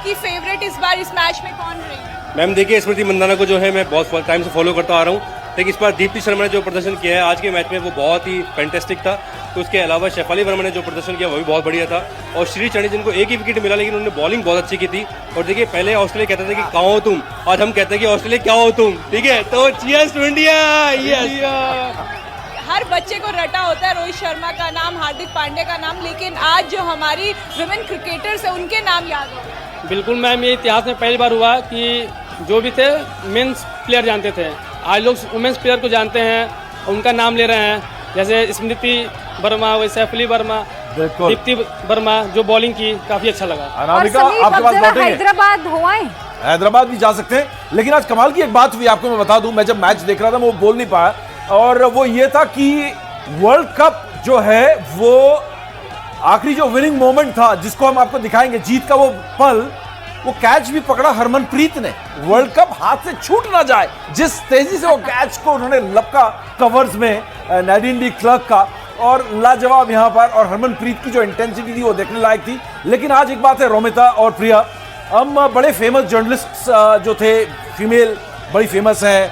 आपकी फेवरेट इस बार इस मैच में कौन रही? मैम देखिए, स्मृति मंदाना को जो है मैं बहुत टाइम से फॉलो करता आ रहा हूँ, लेकिन इस बार दीप्ति शर्मा ने जो प्रदर्शन किया है आज के मैच में वो बहुत ही फैंटेस्टिक था। तो उसके अलावा शेफाली वर्मा ने जो प्रदर्शन किया वो भी बहुत बढ़िया था। और श्री चंडी जिनको एक ही विकेट मिला, लेकिन उन्होंने बॉलिंग बहुत अच्छी की थी। और देखिए, पहले ऑस्ट्रेलिया कहते थे कि कहाँ हो तुम, आज हम कहते हैं कि ऑस्ट्रेलिया क्या हो तुम। ठीक है, तो चीयर्स टू इंडिया। हर बच्चे को रटा होता है रोहित शर्मा का नाम, हार्दिक पांड्या का नाम, लेकिन आज जो हमारी विमेन क्रिकेटर्स है उनके नाम याद हो गए। बिल्कुल मैम, ये इतिहास में पहली बार हुआ कि जो भी थे मेंस प्लेयर जानते थे, आज लोग वुमेन्स प्लेयर को जानते हैं, उनका नाम ले रहे हैं। जैसे स्मृति वर्मा, वैसे सैफली वर्मा, दीप्ति वर्मा जो बॉलिंग की, काफी अच्छा लगा। अनामिका, आपके पास बैटिंग है? हैदराबाद हो आए, हैदराबाद भी जा सकते हैं, लेकिन आज कमाल की एक बात हुई, आपको मैं बता दूं, मैं जब मैच देख रहा था मैं वो बोल नहीं पाया, और वो ये था कि वर्ल्ड कप जो है वो आखिरी जो विनिंग मोमेंट था जिसको हम आपको दिखाएंगे, जीत का वो पल, वो कैच भी पकड़ा हरमनप्रीत ने। वर्ल्ड कप हाथ से छूट ना जाए, जिस तेजी से वो कैच को उन्होंने लपका कवर्स में नैडिन डी क्लर्क का, और लाजवाब यहां पर, और हरमनप्रीत की जो इंटेंसिटी थी वो देखने लायक थी। लेकिन आज एक बात है, रोमिता और प्रिया, हम बड़े फेमस जर्नलिस्ट जो थे, फीमेल बड़ी फेमस है,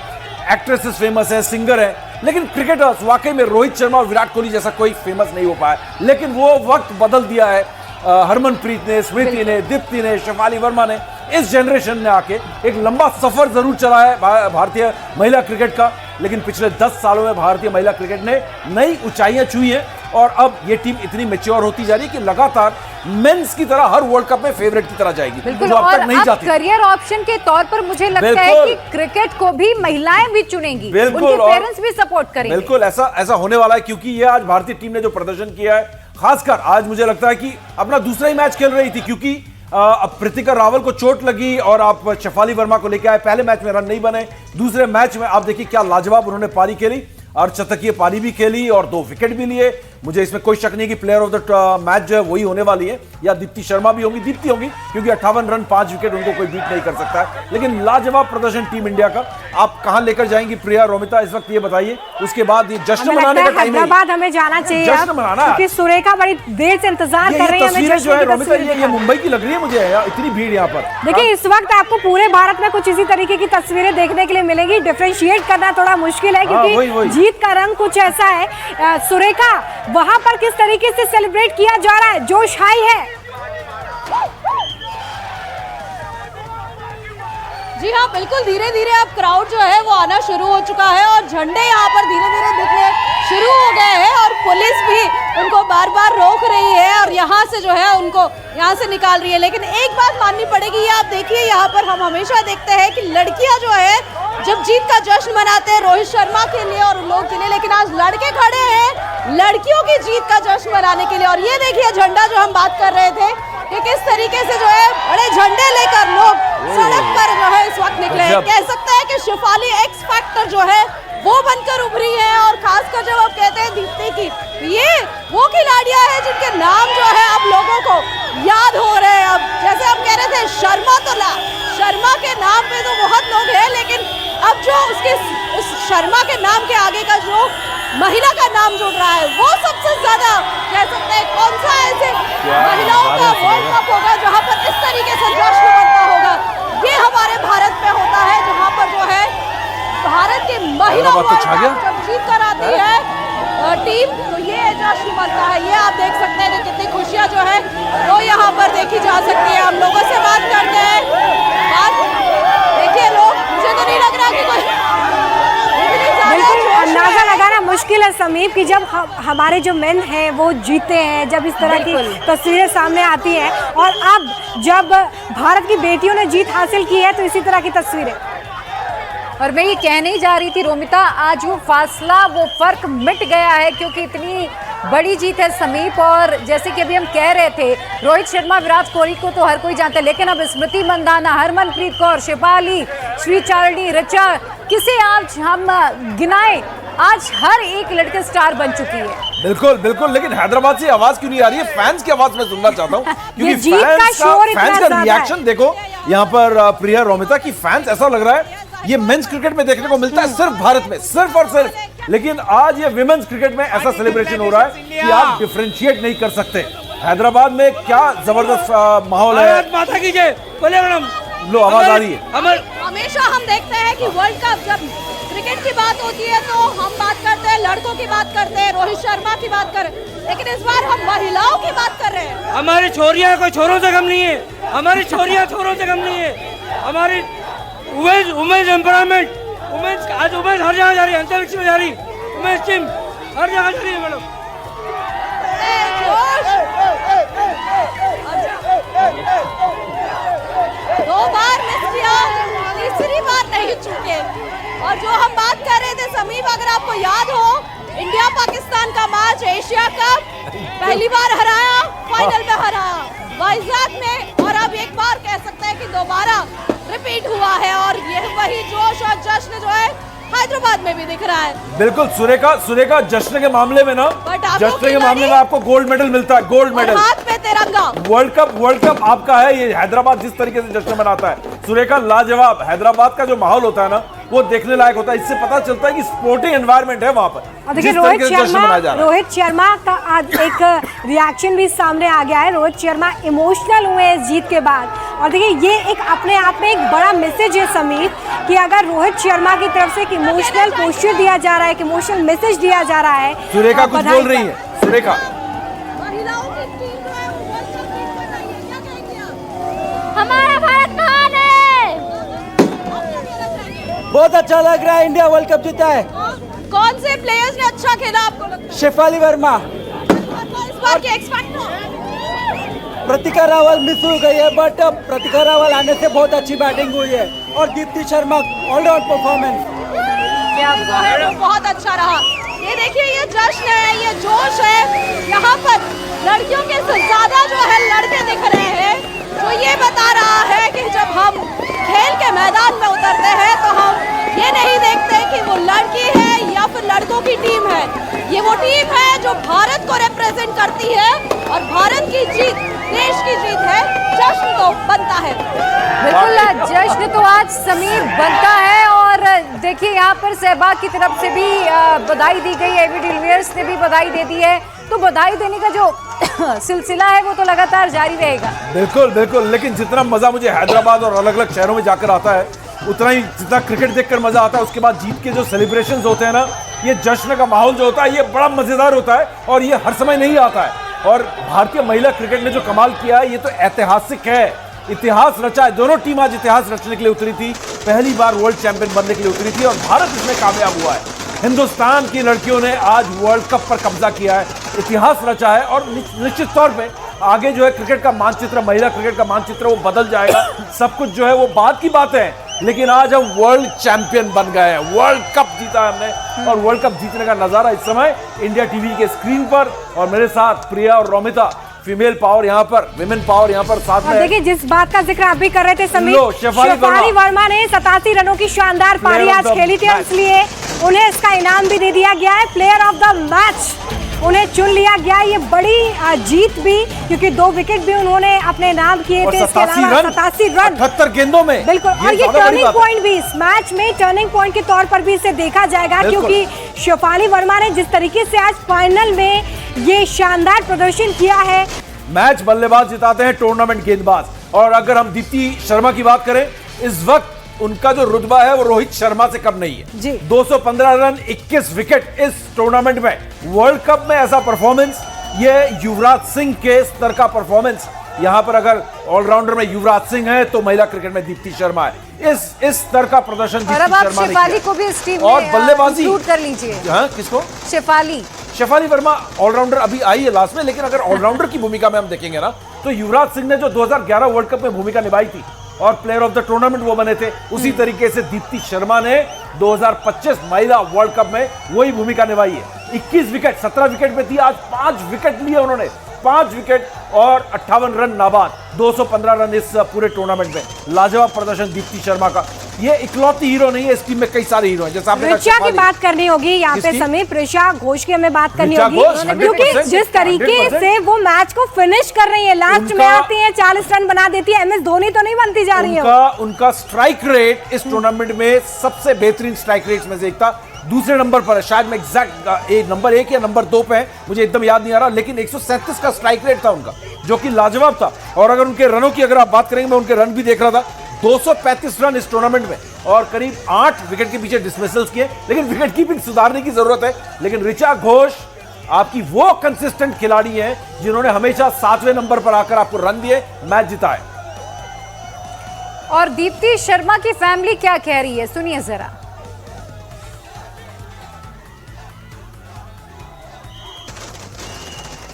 एक्ट्रेसेस फेमस है, सिंगर है, लेकिन क्रिकेटर्स वाकई में रोहित शर्मा और विराट कोहली जैसा कोई फेमस नहीं हो पाया। लेकिन वो वक्त बदल दिया है हरमनप्रीत ने, स्मृति ने, दीप्ति ने, शेफाली वर्मा ने, इस जनरेशन ने आके एक लंबा सफर जरूर चला है भारतीय महिला क्रिकेट का, लेकिन पिछले 10 सालों में भारतीय महिला क्रिकेट ने नई ऊंचाइयां छुई हैं, और अब ये टीम इतनी मैच्योर होती जा रही है कि लगातार मेंस की तरह हर वर्ल्ड कप में फेवरेट की तरह जाएगी, जो अब तक नहीं जाती। करियर ऑप्शन के तौर पर मुझे लगता है कि क्रिकेट को भी महिलाएं भी चुनेंगी, उनके पेरेंट्स भी सपोर्ट करेंगे। बिल्कुल ऐसा होने वाला है, क्योंकि ये आज भारतीय टीम ने जो प्रदर्शन किया है, खासकर आज मुझे लगता है कि अपना दूसरा ही मैच खेल रही थी, क्योंकि अब प्रीतिका रावल को चोट लगी और आप शेफाली वर्मा को लेकर आए, पहले मैच में रन नहीं बने, दूसरे मैच में आप देखिए क्या लाजवाब उन्होंने पारी खेली, और शतकीय पारी भी खेली और 2 विकेट भी लिए। मुझे इसमें कोई शक नहीं कि प्लेयर ऑफ द मैच जो है वही होने वाली है, या दीप्ति शर्मा भी होंगी, दीप्ति होंगी, क्योंकि 58 रन 5 विकेट, उनको कोई बीट नहीं कर सकता है। लेकिन लाजवाब प्रदर्शन टीम इंडिया का। आप कहां लेकर जाएंगी प्रिया, रोमिता, इस वक्त ये बताइए, उसके बाद ये जश्न मनाने का टाइम है। हैदराबाद हमें जाना चाहिए, जश्न मनाना, क्योंकि सुरेखा बड़ी देर से इंतजार कर रही है। तस्वीरें जो है रोमिता, ये मुंबई की लग रही है मुझे, इतनी भीड़ यहाँ पर। देखिए, इस वक्त आपको पूरे भारत में कुछ इसी तरीके की तस्वीरें देखने के लिए मिलेंगी। डिफरेंशिएट करना थोड़ा मुश्किल है, क्योंकि जीत का रंग कुछ ऐसा है। सुरेखा, वहां पर किस तरीके से सेलिब्रेट किया जा रहा है, जोश हाई है? जी हाँ, बिल्कुल धीरे धीरे अब क्राउड जो है वो आना शुरू हो चुका है, और झंडे यहाँ पर धीरे धीरे दिखने शुरू हो गए हैं, और पुलिस भी उनको बार बार रोक रही है और यहाँ से जो है उनको यहाँ से निकाल रही है। लेकिन एक बात माननी पड़ेगी, ये आप देखिए, यहाँ पर हम हमेशा देखते हैं कि लड़कियाँ जो है जब जीत का जश्न मनाते हैं रोहित शर्मा के लिए और लोग के लिए, लेकिन आज लड़के खड़े हैं लड़कियों की जीत का जश्न मनाने के लिए। और ये देखिए झंडा, जो हम बात कर रहे थे कि किस तरीके से जो है बड़े झंडे लेकर लोग सड़क पर जो है इस वक्त निकले हैं। कह सकते हैं कि शेफाली एक्स फैक्टर जो है वो बनकर उभरी है, और खासकर जब आप कहते हैं दीप्ति की, ये वो खिलाड़ियां हैं जिनके नाम जो है अब लोगों को याद हो रहे हैं। अब जैसे आप कह रहे थे शर्मा, तो शर्मा के नाम पे तो बहुत लोग हैं, लेकिन अब जो उस शर्मा के नाम के आगे का जो महिला का नाम जुड़ रहा है, वो सबसे ज्यादा कह सकते हैं कौन सा ऐसे महिलाओं का वर्ल्ड कप होगा जहां पर इस तरीके से जश्न बनता होगा। ये हमारे भारत में होता है, जहां पर जो है भारत की महिला जब जीत कर आती है टीम, तो ये जश्न बनता है। ये आप देख सकते हैं कि कितनी खुशियां जो है वो यहाँ पर देखी जा सकती है। हम लोगों से बात करते हैं, देखिए लोग, मुझे तो नहीं लग रहा कि कोई अंदाजा लगाना मुश्किल है समीप कि जब हमारे जो मेन हैं वो जीते हैं, जब इस तरह की तस्वीरें सामने आती हैं, और अब जब भारत की बेटियों ने जीत हासिल की है तो इसी तरह की तस्वीरें। और मैं ये कहने ही जा रही थी रोमिता, आज वो फासला, वो फर्क मिट गया है, क्योंकि इतनी बड़ी जीत है समीप। और जैसे कि अभी हम कह रहे थे, रोहित शर्मा, विराट कोहली को तो हर कोई जानता है, लेकिन अब स्मृति मंदाना, हरमनप्रीत कौर, शेफाली, श्री चंडी, ऋचा, किसे आज हम गिनाएं, आज हर एक लड़के स्टार बन चुकी है। बिल्कुल बिल्कुल, लेकिन हैदराबाद से आवाज क्यों नहीं आ रही है? फैंस की आवाज मैं सुनना चाहता हूँ, क्योंकि फैंस का रिएक्शन देखो यहाँ पर प्रिया, रोमिता की, फैंस ऐसा लग रहा है ये मेंस क्रिकेट में देखने को मिलता है सिर्फ भारत में, सिर्फ और सिर्फ, लेकिन आज ये विमेंस क्रिकेट में ऐसा सेलिब्रेशन हो रहा है कि आप डिफरेंशिएट नहीं कर सकते। हैदराबाद में क्या जबरदस्त माहौल है। भारत माता की जय। बोले मैडम। लो आवाज आ रही है। हमेशा हम देखते हैं कि वर्ल्ड कप जब क्रिकेट की बात होती है तो हम बात करते हैं, लड़कों की बात करते हैं, रोहित शर्मा की बात कर, लेकिन इस बार हम महिलाओं की बात कर रहे हैं। हमारी छोरियां कोई छोरों से कम नहीं है, हमारी छोरियां छोरों से कम नहीं है। हमारी वुमेन्स एम्पावरमेंट, वुमेन्स आज वुमेन्स हर जगह जा रही है, अंतरिक्ष में जा रही, वुमेन्स टीम हर जगह जा रही है मैडम। दो बार मिस किया, तीसरी बार नहीं चूके। और जो हम बात कर रहे थे समीप, अगर आपको याद हो, इंडिया पाकिस्तान का मैच एशिया कप पहली बार हराया, फाइनल में हराया वाइजाग में, और अब एक बार कह सकते हैं कि दोबारा रिपीट हुआ है। और यह वही जोश और जश्न जो है हैदराबाद में भी दिख रहा है। बिल्कुल सुरेखा, जश्न के मामले में ना, जश्न के मामले में आपको गोल्ड मेडल मिलता है, गोल्ड मेडल, हाथ में तिरंगा। वर्ल्ड कप आपका है। ये हैदराबाद जिस तरीके से जश्न मनाता है, सुरेखा लाजवाब। हैदराबाद का जो माहौल होता है ना, वो देखने लायक होता है। इससे पता चलता है कि स्पोर्टिंग एनवायरनमेंट है वहां पर। और देखिए रोहित शर्मा का आज एक रिएक्शन भी सामने आ गया है। रोहित शर्मा इमोशनल हुए इस जीत के बाद। और देखिए ये एक अपने आप में एक बड़ा मैसेज है समीर, कि अगर रोहित शर्मा की तरफ से एक इमोशनल पोस्चर दिया जा रहा है, एक इमोशनल मैसेज दिया जा रहा है। सुरेखा कुछ बोल रही है। सुरेखा, महिलाओं की टीम जो है वो वर्ल्ड कप जीत बनाई है, क्या कहेंगे आप? हमारा भारत महान है। बहुत अच्छा लग रहा है, इंडिया वर्ल्ड कप जीता है। कौन से प्लेयर्स ने अच्छा खेला आपको लगता है? शेफाली वर्मा, इस बार के एक्स फैक्टर प्रतिका रावल मिस हो गई है, बट प्रतिका रावल आने से बहुत अच्छी बैटिंग हुई है। और दीप्ति शर्मा ऑलराउंड परफॉर्मेंस बहुत अच्छा रहा। ये देखिए, ये जश्न है, ये जोश है। यहाँ पर लड़कियों के से ज्यादा जो है लड़के दिख रहे हैं, जो ये बता रहा है कि जब हम खेल के मैदान में उतरते हैं तो हम ये नहीं देखते कि वो लड़की है या फिर लड़कों की टीम है। ये वो टीम है जो भारत को रिप्रेजेंट करती है, और भारत की जीत देश की जीत है। जश्न तो बनता है। बिल्कुल, जश्न तो आज समीर बनता है। और देखिए यहाँ पर सहवाग की तरफ से भी बधाई दी गई है, एबी डिविलियर्स ने भी बधाई दे दी है। तो बधाई देने का जो सिलसिला है वो तो लगातार जारी रहेगा। बिल्कुल। लेकिन जितना मजा मुझे हैदराबाद और अलग अलग शहरों में जाकर आता है, उतना ही जितना क्रिकेट देखकर मजा आता है, उसके बाद जीत के जो सेलिब्रेशंस होते हैं ना, ये जश्न का माहौल जो होता है, ये बड़ा मजेदार होता है। और ये हर समय नहीं आता है। और भारतीय महिला क्रिकेट ने जो कमाल किया है, ये तो ऐतिहासिक है। इतिहास रचा है। दोनों टीम आज इतिहास रचने के लिए उतरी थी, पहली बार वर्ल्ड चैंपियन बनने के लिए उतरी थी, और भारत इसमें कामयाब हुआ है। हिंदुस्तान की लड़कियों ने आज वर्ल्ड कप पर कब्जा किया है, इतिहास रचा है। और निश्चित तौर पे आगे जो है क्रिकेट का मानचित्र, महिला क्रिकेट का मानचित्र, वो बदल जाएगा। सब कुछ जो है वो बात की बात है, लेकिन आज हम वर्ल्ड चैंपियन बन गए हैं। वर्ल्ड कप जीता है हमने, और वर्ल्ड कप जीतने का नजारा इस समय इंडिया टीवी के स्क्रीन पर, और मेरे साथ प्रिया और रोमिता, फीमेल पावर यहाँ पर, विमेन पावर यहाँ पर साथ में। देखिए जिस बात का जिक्र आप भी कर रहे थे समीर, शेफाली वर्मा ने 87 रनों की शानदार पारी आज खेली थी, इसलिए उन्हें इसका इनाम भी दे दिया गया है, प्लेयर ऑफ द मैच उन्हें चुन लिया गया। ये बड़ी जीत भी, क्योंकि 2 विकेट भी उन्होंने अपने नाम किए थे। इसके अलावा 87 रन 78 गेंदों में। बिल्कुल, और ये टर्निंग पॉइंट भी, इस मैच में टर्निंग पॉइंट के तौर पर भी इसे देखा जाएगा, क्योंकि शेफाली वर्मा ने जिस तरीके से आज फाइनल में ये शानदार प्रदर्शन किया है। मैच बल्लेबाज जिताते हैं, टूर्नामेंट गेंदबाज। और अगर हम दीप्ति शर्मा की बात करें, इस वक्त उनका जो रुतबा है वो रोहित शर्मा से कम नहीं है। जी 215 रन 21 विकेट इस टूर्नामेंट में। वर्ल्ड कप में ऐसा परफॉर्मेंस, ये युवराज सिंह के स्तर का परफॉर्मेंस। यहां पर अगर ऑलराउंडर में युवराज सिंह है, तो महिला क्रिकेट में दीप्ति शर्मा है। इस स्तर का प्रदर्शन दीप्ति शर्मा ने किया। शेफाली को भी इस टीम में और बल्लेबाजी इंक्लूड कर लीजिए। हाँ, किसको? शेफाली वर्मा ऑलराउंडर अभी आई है लास्ट में, लेकिन अगर ऑलराउंडर की भूमिका में हम देखेंगे ना, तो युवराज सिंह ने जो 2011 वर्ल्ड कप में भूमिका निभाई थी और प्लेयर ऑफ द टूर्नामेंट वो बने थे, उसी तरीके से दीप्ति शर्मा ने 2025 महिला वर्ल्ड कप में वही भूमिका निभाई है। 21 विकेट 17 विकेट पे थी, आज 5 विकेट लिए उन्होंने, 5 विकेट और 58 रन नाबाद, 215 रन इस पूरे टूर्नामेंट में। लाजवाब प्रदर्शन दीप्ति शर्मा का। ये इकलौती हीरो नहीं है, इस टीम में कई सारे हीरो हैं। जैसे आपने प्रिशा की बात करनी होगी यहाँ पे समीर, प्रिशा घोष की हमें बात करनी होगी, क्योंकि जिस तरीके से वो मैच को फिनिश कर रही है, लास्ट में आती है 40 रन बना देती है, MS धोनी तो नहीं बनती जा रही है। उनका स्ट्राइक रेट इस टूर्नामेंट में सबसे बेहतरीन स्ट्राइक रेट में से एक था। दूसरे नंबर पर है, शायद मैं एग्जैक्ट नंबर 1 या नंबर 2 पे है, मुझे एकदम याद नहीं आ रहा, लेकिन 137 का स्ट्राइक रेट था उनका, जो कि लाजवाब था। और अगर उनके रनों की अगर आप बात करेंगे, मैं उनके रन भी देख रहा था, 235 रन इस टूर्नामेंट में, और करीब 8 विकेट के पीछे डिसमिसल्स किए। लेकिन विकेट कीपिंग सुधारने की जरूरत है। लेकिन ऋचा घोष आपकी वो कंसिस्टेंट खिलाड़ी हैं जिन्होंने हमेशा 7वें नंबर पर आकर आपको रन दिए, मैच जिताए। और दीप्ति शर्मा की फैमिली क्या कह रही है, सुनिए जरा।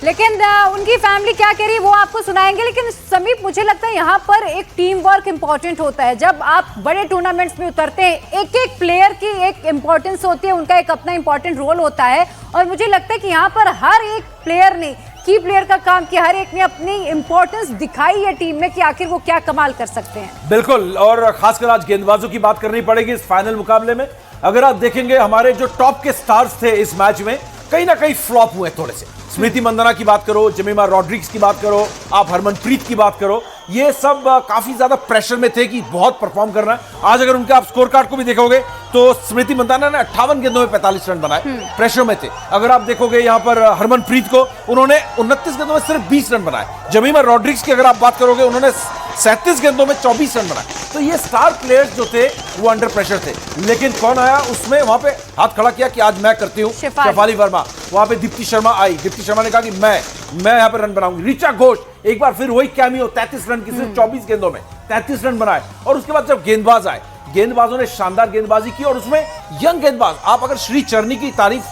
लेकिन उनकी फैमिली क्या कह रही है वो आपको सुनाएंगे। लेकिन समीप, मुझे लगता है यहाँ पर एक टीम वर्क इंपॉर्टेंट होता है। जब आप बड़े टूर्नामेंट्स में उतरते हैं, एक एक प्लेयर की एक इंपॉर्टेंस होती है, उनका एक अपना इंपॉर्टेंट रोल होता है। और मुझे लगता है कि यहाँ पर हर एक प्लेयर ने की प्लेयर का काम किया, हर एक ने अपनी इंपॉर्टेंस दिखाई है टीम में कि आखिर वो क्या कमाल कर सकते हैं। बिल्कुल, और खासकर आज गेंदबाजों की बात करनी पड़ेगी इस फाइनल मुकाबले में। अगर आप देखेंगे, हमारे जो टॉप के स्टार्स थे इस मैच में, कहीं ना कहीं फ्लॉप हुए थोड़े से। स्मृति मंदाना की बात करो, जेमिमा रॉड्रिग्स की बात करो, आप हरमनप्रीत की बात करो, ये सब काफी ज्यादा प्रेशर में थे कि बहुत परफॉर्म करना है। आज अगर उनके आप स्कोर कार्ड को भी देखोगे तो स्मृति मंदाना ने 58 गेंदों में 45 रन बनाए, प्रेशर में थे। अगर आप देखोगे यहाँ पर हरमनप्रीत को, उन्होंने 29 गेंदों में सिर्फ 20 रन बनाए। जेमिमा रॉड्रिग्स की अगर आप बात करोगे, उन्होंने 37 गेंदों में 24 रन बनाए। तो ये स्टार प्लेयर्स जो थे वो अंडर प्रेशर थे। लेकिन कौन आया उसमें, वहां पे हाथ खड़ा किया कि आज मैं करती हूँ, शेफाली वर्मा। वहां पे दीप्ति शर्मा आई, दीप्ति शर्मा ने कहा कि मैं यहाँ पे रन बनाऊंगी। ऋचा घोष एक बार फिर वही कैमियो, 33 रन की सिर्फ 24 गेंदों में 33 रन बनाए। और उसके बाद जब गेंदबाज आए, गेंदबाजों ने शानदार गेंदबाजी की, और उसमें यंग गेंदबाज, आप अगर श्री चरनी की तारीफ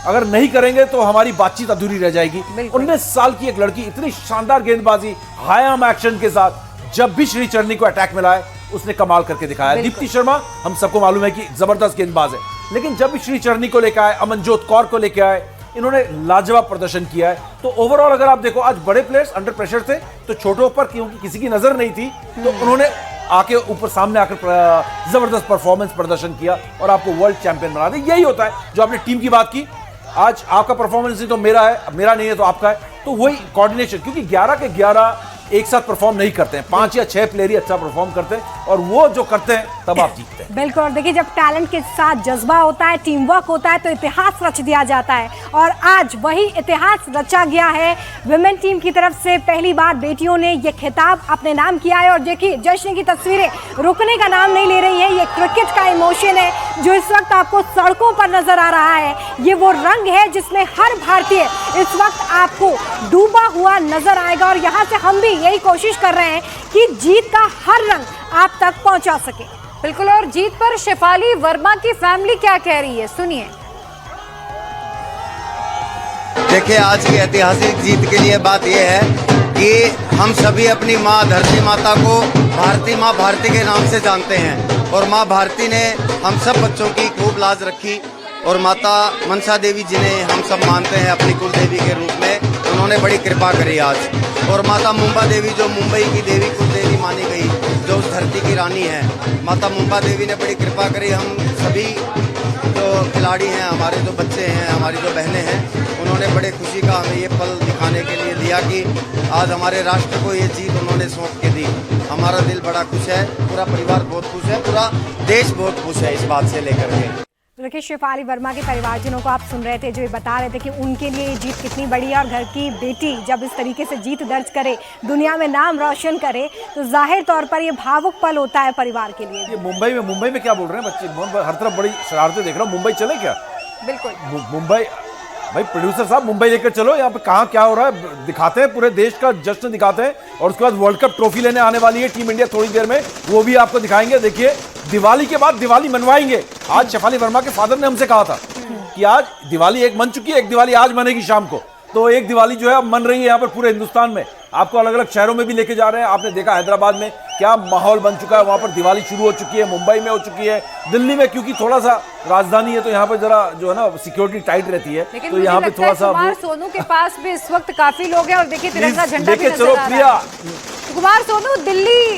अगर नहीं करेंगे तो हमारी बातचीत अधूरी रह जाएगी। 19 साल की एक लड़की, इतनी शानदार गेंदबाजी, हाई आर्म एक्शन के साथ, जब भी श्री चरनी को अटैक मिला है उसने कमाल करके दिखाया। दीप्ति शर्मा हम सबको मालूम है कि जबरदस्त गेंदबाज है, लेकिन जब भी श्री चरनी को लेकर आए, अमनजोत कौर को लेकर आए, इन्होंने लाजवाब प्रदर्शन किया है। तो ओवरऑल अगर आप देखो, आज बड़े प्लेयर्स अंडर प्रेशर थे, तो छोटों पर क्योंकि किसी की नजर नहीं थी, तो उन्होंने आके ऊपर सामने आकर जबरदस्त परफॉर्मेंस प्रदर्शन किया और आपको वर्ल्ड चैंपियन बना दिया। यही होता है जो आपने टीम की बात की, आज आपका परफॉर्मेंस नहीं तो मेरा है, मेरा नहीं है तो आपका है, तो वही कोऑर्डिनेशन, क्योंकि 11 के 11 एक साथ परफॉर्म नहीं करते हैं, 5 या 6 प्लेयर ही अच्छा परफॉर्म करते हैं, और वो जो करते हैं तब आप जीतते हैं। बिल्कुल, और देखिए जब टैलेंट के साथ जज्बा होता है, टीम वर्क होता है, तो इतिहास रच दिया जाता है। और आज वही इतिहास रचा गया है। विमेन टीम की तरफ से पहली बार बेटियों ने ये खिताब अपने नाम किया है। और देखिए जश्न की तस्वीरें रुकने का नाम नहीं ले रही है। ये क्रिकेट का इमोशन है जो इस वक्त आपको सड़कों पर नजर आ रहा है। ये वो रंग है जिसमें हर भारतीय इस वक्त आपको डूबा हुआ नजर आएगा। और यहाँ से हम भी यही कोशिश कर रहे हैं कि जीत का हर रंग आप तक पहुंचा सके। बिल्कुल, और जीत पर शेफाली वर्मा की फैमिली क्या कह रही है, सुनिए। देखिए, आज की ऐतिहासिक जीत के लिए बात यह है कि हम सभी अपनी माँ धरती माता को भारती माँ भारती के नाम से जानते हैं, और माँ भारती ने हम सब बच्चों की खूब लाज रखी। और माता मनसा देवी जिन्हें हम सब मानते हैं अपनी कुल देवी के रूप में, उन्होंने बड़ी कृपा करी आज। और माता मुंबा देवी, जो मुंबई की देवी कुल देवी मानी गई, जो उस धरती की रानी है, माता मुंबा देवी ने बड़ी कृपा करी। हम सभी जो खिलाड़ी हैं, हमारे जो बच्चे हैं, हमारी जो बहनें हैं, उन्होंने बड़े खुशी का हमें ये पल दिखाने के लिए दिया कि आज हमारे राष्ट्र को ये जीत उन्होंने सौंप के दी। हमारा दिल बड़ा खुश है, पूरा परिवार बहुत खुश है, पूरा देश बहुत खुश है इस बात से लेकर के। देखिए शेफाली वर्मा के परिवारजनों को आप सुन रहे थे, जो ये बता रहे थे कि उनके लिए ये जीत कितनी बड़ी है। और घर की बेटी जब इस तरीके से जीत दर्ज करे, दुनिया में नाम रोशन करे, तो जाहिर तौर पर ये भावुक पल होता है परिवार के लिए। ये मुंबई में क्या बोल रहे हैं बच्चे, हर तरफ बड़ी शरारतें देख रहा हूँ। मुंबई चले क्या? बिल्कुल, मुंबई भाई, प्रोड्यूसर साहब मुंबई लेकर चलो, यहाँ पे कहाँ क्या हो रहा है दिखाते हैं, पूरे देश का जश्न दिखाते हैं। और उसके बाद वर्ल्ड कप ट्रॉफी लेने आने वाली है टीम इंडिया थोड़ी देर में, वो भी आपको दिखाएंगे। देखिए दिवाली के बाद दिवाली मनवाएंगे। आज शेफाली वर्मा के फादर ने हमसे कहा था कि आज दिवाली एक मन चुकी है, एक दिवाली आज मनेगी शाम को। तो एक दिवाली जो है अब मन रही है यहाँ पर पूरे हिंदुस्तान में, आपको अलग अलग शहरों में भी लेके जा रहे हैं। आपने देखा हैदराबाद में क्या माहौल बन चुका है, वहां पर दिवाली शुरू हो चुकी है, मुंबई में हो चुकी है, दिल्ली में क्योंकि थोड़ा सा राजधानी है तो यहाँ पर जरा जो है ना सिक्योरिटी टाइट रहती है, तो यहाँ पे थोड़ा सा कुमार सोनू के पास भी इस वक्त काफी लोग हैं। और देखिए तिरंगा झंडा भी नजर चलो आ रहा प्रिया। है। कुमार सोनू, दिल्ली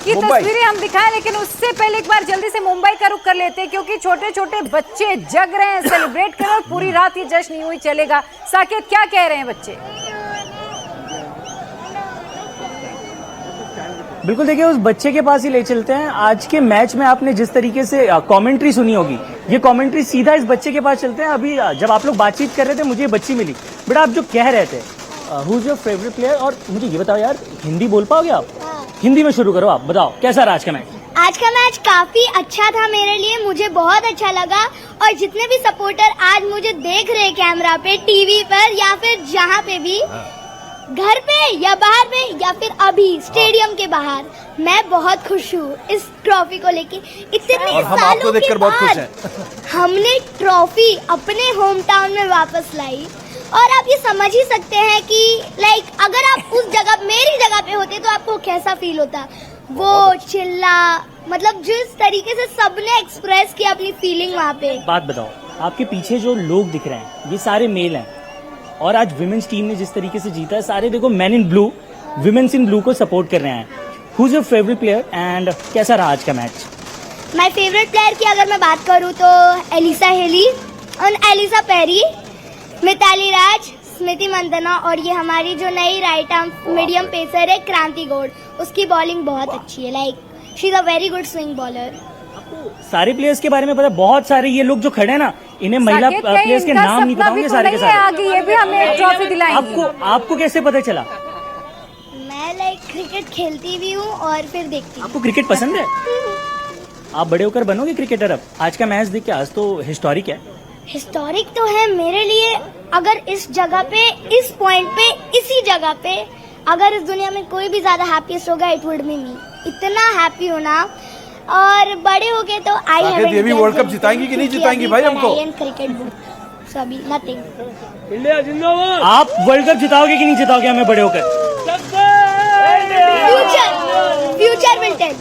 की तस्वीरें हम दिखाएं, लेकिन उससे पहले एक बार जल्दी से मुंबई का रुख कर लेते हैं, क्योंकि छोटे छोटे बच्चे जग रहे हैं, सेलिब्रेट कर रहे हैं, पूरी रात ये जश्न यूं ही चलेगा। साकेत, क्या कह रहे हैं बच्चे? बिल्कुल, देखिए उस बच्चे के पास ही ले चलते हैं। आज के मैच में आपने जिस तरीके से कमेंट्री सुनी होगी, ये कमेंट्री सीधा इस बच्चे के पास चलते हैं। अभी जब आप लोग बातचीत कर रहे थे मुझे ये बच्ची मिली, बट आप जो कह रहे थे who is your favourite player, और मुझे ये बताओ यार, हिंदी बोल पाओगे आप? हिंदी में शुरू करो, आप बताओ कैसा रहा आज का मैच? आज का मैच काफी अच्छा था मेरे लिए, मुझे बहुत अच्छा लगा। और जितने भी सपोर्टर आज मुझे देख रहे हैं कैमरा पे, टीवी पर या फिर जहाँ पे भी, घर पे या बाहर में या फिर अभी स्टेडियम के बाहर, मैं बहुत खुश हूँ इस ट्रॉफी को लेके। इतने सालों के बाद हमने ट्रॉफी अपने होम टाउन में वापस लाई। और आप ये समझ ही सकते हैं कि लाइक अगर आप उस जगह, मेरी जगह पे होते तो आपको कैसा फील होता। वो चिल्ला, मतलब जिस तरीके से सबने एक्सप्रेस किया अपनी फीलिंग वहाँ पे। बात बताओ, आपके पीछे जो लोग दिख रहे हैं ये सारे मेल हैं, और आज विमेंस टीम ने जिस तरीके से जीता है, सारे देखो man in blue, women's in blue को सपोर्ट कर रहे हैं। Who is your favourite player and कैसा रहा आज का मैच? माय फेवरेट प्लेयर की अगर मैं बात करूँ तो एलिसा हेली और एलिसा पेरी, मिताली राज, स्मृति मंदना, और ये हमारी जो नई राइट आर्म मीडियम पेसर है क्रांति गौड़, उसकी बॉलिंग बहुत अच्छी है। Like she is a very good swing bowler. सारे प्लेयर्स के बारे में पता है? बहुत सारे ये लोग जो खड़े हैं ना, इन्हें महिला प्लेयर्स के नाम नहीं पता होंगे सारे के सारे। ये भी हमें एक ट्रॉफी दिलाएंगी। आपको कैसे पता चला? मैं लाइक क्रिकेट खेलती भी हूँ और फिर देखती हूँ। आपको क्रिकेट पसंद है? आप बड़े होकर बनोगे क्रिकेटर? अब आज का मैच देख के, आज तो हिस्टोरिक है। हिस्टोरिक तो है मेरे लिए। अगर इस जगह पे, इस पॉइंट पे, इसी जगह पे अगर इस दुनिया में कोई भी ज्यादा हैप्पीएस्ट होगा, इट वुड बी मी। इतना हैप्पी होना। और बड़े हो गए तो आई हैव, ये भी वर्ल्ड कप जिताएंगी कि नहीं जिताएंगी भाई हमको? क्रिकेट बुक सभी नथिंग। इंडिया जिंदाबाद। आप वर्ल्ड कप जिताओगे कि नहीं जिताओगे हमें बड़े होकर? Future will tell.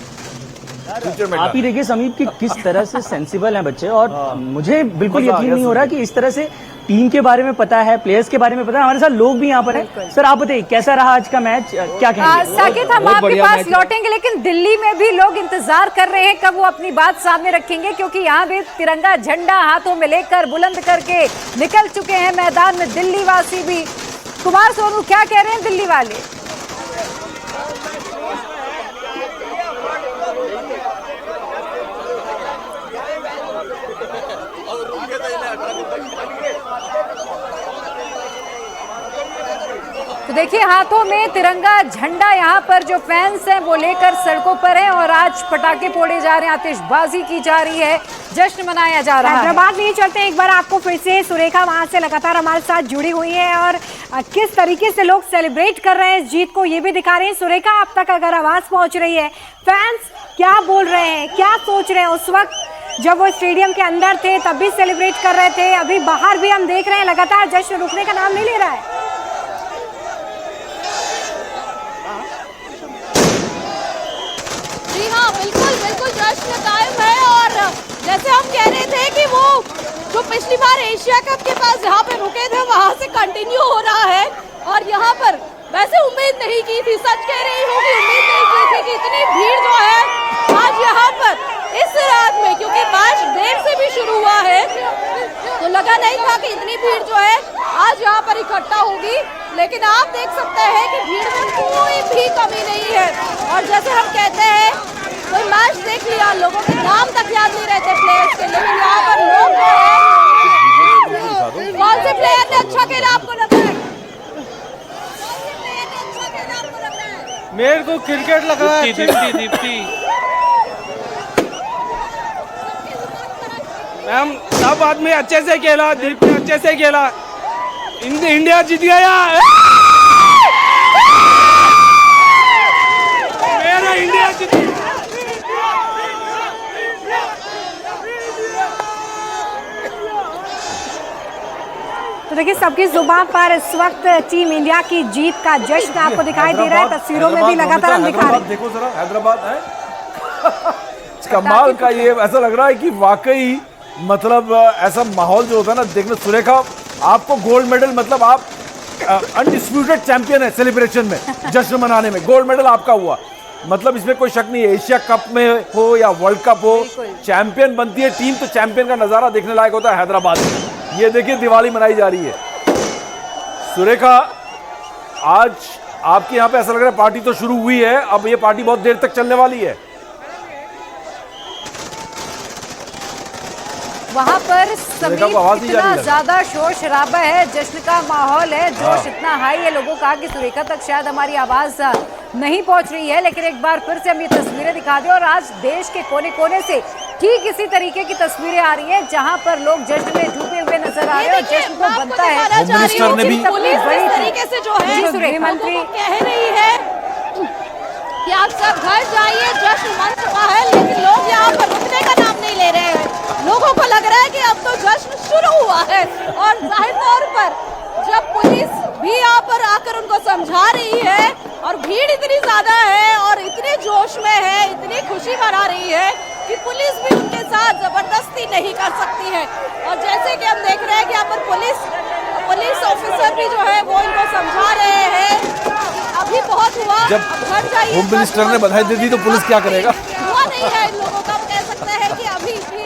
आप ही देखिए समीप कि किस तरह से सेंसिबल हैं बच्चे, और मुझे बिल्कुल यकीन नहीं हो रहा कि इस तरह से टीम के बारे में पता है, प्लेयर्स के बारे में पता है। हमारे साथ लोग भी यहाँ पर हैं। सर आप बताइए कैसा रहा आज का मैच, क्या कहेंगे? साकिब, हम आपके पास लौटेंगे, लेकिन दिल्ली में भी लोग इंतजार कर रहे हैं कब वो अपनी बात सामने रखेंगे, क्योंकि यहाँ भी तिरंगा झंडा हाथों में लेकर बुलंद करके निकल चुके हैं मैदान में दिल्ली वासी भी। कुमार सोनू, क्या कह रहे हैं दिल्ली वाले? तो देखिए हाथों में तिरंगा झंडा, यहाँ पर जो फैंस हैं वो लेकर सड़कों पर हैं, और आज पटाखे फोड़े जा रहे हैं, आतिशबाजी की जा रही है, जश्न मनाया जा रहा है। हैदराबाद नहीं चलते एक बार आपको फिर से। सुरेखा वहां से लगातार हमारे साथ जुड़ी हुई है, और किस तरीके से लोग सेलिब्रेट कर रहे हैं इस जीत को, ये भी दिखा रहे हैं। सुरेखा, आप तक अगर आवाज पहुंच रही है, फैंस क्या बोल रहे हैं, क्या सोच रहे हैं? उस वक्त जब वो स्टेडियम के अंदर थे तब भी सेलिब्रेट कर रहे थे, अभी बाहर भी हम देख रहे हैं लगातार जश्न रुकने का नाम नहीं ले रहा है। जी हाँ, बिल्कुल बिल्कुल जश्न कायम है। और जैसे हम कह रहे थे कि वो जो पिछली बार एशिया कप के पास जहाँ पे रुके थे वहाँ से कंटिन्यू हो रहा है। और यहाँ पर वैसे उम्मीद नहीं की थी, सच कह रही हूँ कि उम्मीद नहीं की थी कि इतनी भीड़ जो है आज यहाँ पर इस रात में, क्योंकि मैच देर से भी शुरू हुआ है, तो लगा नहीं था कि इतनी भीड़ जो है आज यहाँ पर इकट्ठा होगी। लेकिन आप देख सकते हैं कि भीड़ में कोई भी कमी नहीं है। और जैसे हम कहते हैं, कोई मैच देख लिया, लोगों के नाम तक याद नहीं रहते प्लेयर्स के, लेकिन यहाँ पर लोग जो है, कौन से प्लेयर ने अच्छा खेला आपको लग रहा है? मेरे को क्रिकेट लग रहा है। दीप्ति मैम, सब आदमी अच्छे से खेला, दीप्ति अच्छे से खेला, इंडिया जीत गया। मेरा इंडिया जीत। तो देखिए सबकी जुबान पर इस वक्त टीम इंडिया की जीत का जश्न आपको दिखाई दे रहा है, तस्वीरों में भी लगातार हम दिखा रहे हैं। देखो जरा, हैदराबाद है कमाल का। ये ऐसा लग रहा है कि वाकई मतलब ऐसा माहौल जो होता है ना देखने। सुरेखा, आपको गोल्ड मेडल, मतलब आप अनडिस्प्यूटेड चैंपियन है सेलिब्रेशन में, जश्न मनाने में। गोल्ड मेडल आपका हुआ, मतलब इसमें कोई शक नहीं है। एशिया कप में हो या वर्ल्ड कप हो, चैंपियन बनती है टीम, तो चैंपियन का नजारा देखने लायक होता है हैदराबाद में। ये देखिए दिवाली मनाई जा रही है। सुरेखा, आज आपके यहाँ पे ऐसा लग रहा है पार्टी तो शुरू हुई है, अब ये पार्टी बहुत देर तक चलने वाली है। वहाँ पर समीप इतना ज्यादा शोर शराबा है, जश्न का माहौल है, जोश इतना हाई है लोगों का कि सुरेखा तक शायद हमारी आवाज नहीं पहुंच रही है। लेकिन एक बार फिर से हम ये तस्वीरें दिखा दें और आज देश के कोने कोने से ठीक इसी तरीके की तस्वीरें आ रही हैं जहां पर लोग जश्न में डूबे हुए नजर आ रहे हैं और जश्न को बनता है। होम मिनिस्टर ने भी बड़ी तरीके से जो है सुरेखा मंत्री कह रही है कि आप सब घर जाइए, जश्न मन चुका है, लेकिन लोग यहाँ पर रुकने का नाम नहीं ले रहे हैं। लोगों को लग रहा है कि अब तो जश्न शुरू हुआ है और जाहिर तौर पर जब पुलिस भी यहाँ पर आकर उनको समझा रही है और भीड़ इतनी ज्यादा है और इतने जोश में है, इतनी खुशी मना रही है कि पुलिस भी उनके साथ जबरदस्ती नहीं कर सकती है। और जैसे कि हम देख रहे हैं कि यहाँ पर पुलिस ऑफिसर भी जो है वो इनको समझा रहे हैं कि अभी बहुत हुआ, जब घर जाइए। होम मिनिस्टर ने बधाई दे दी तो पुलिस क्या करेगा? हुआ नहीं है इन लोगों का, हम कह सकते हैं कि अभी भी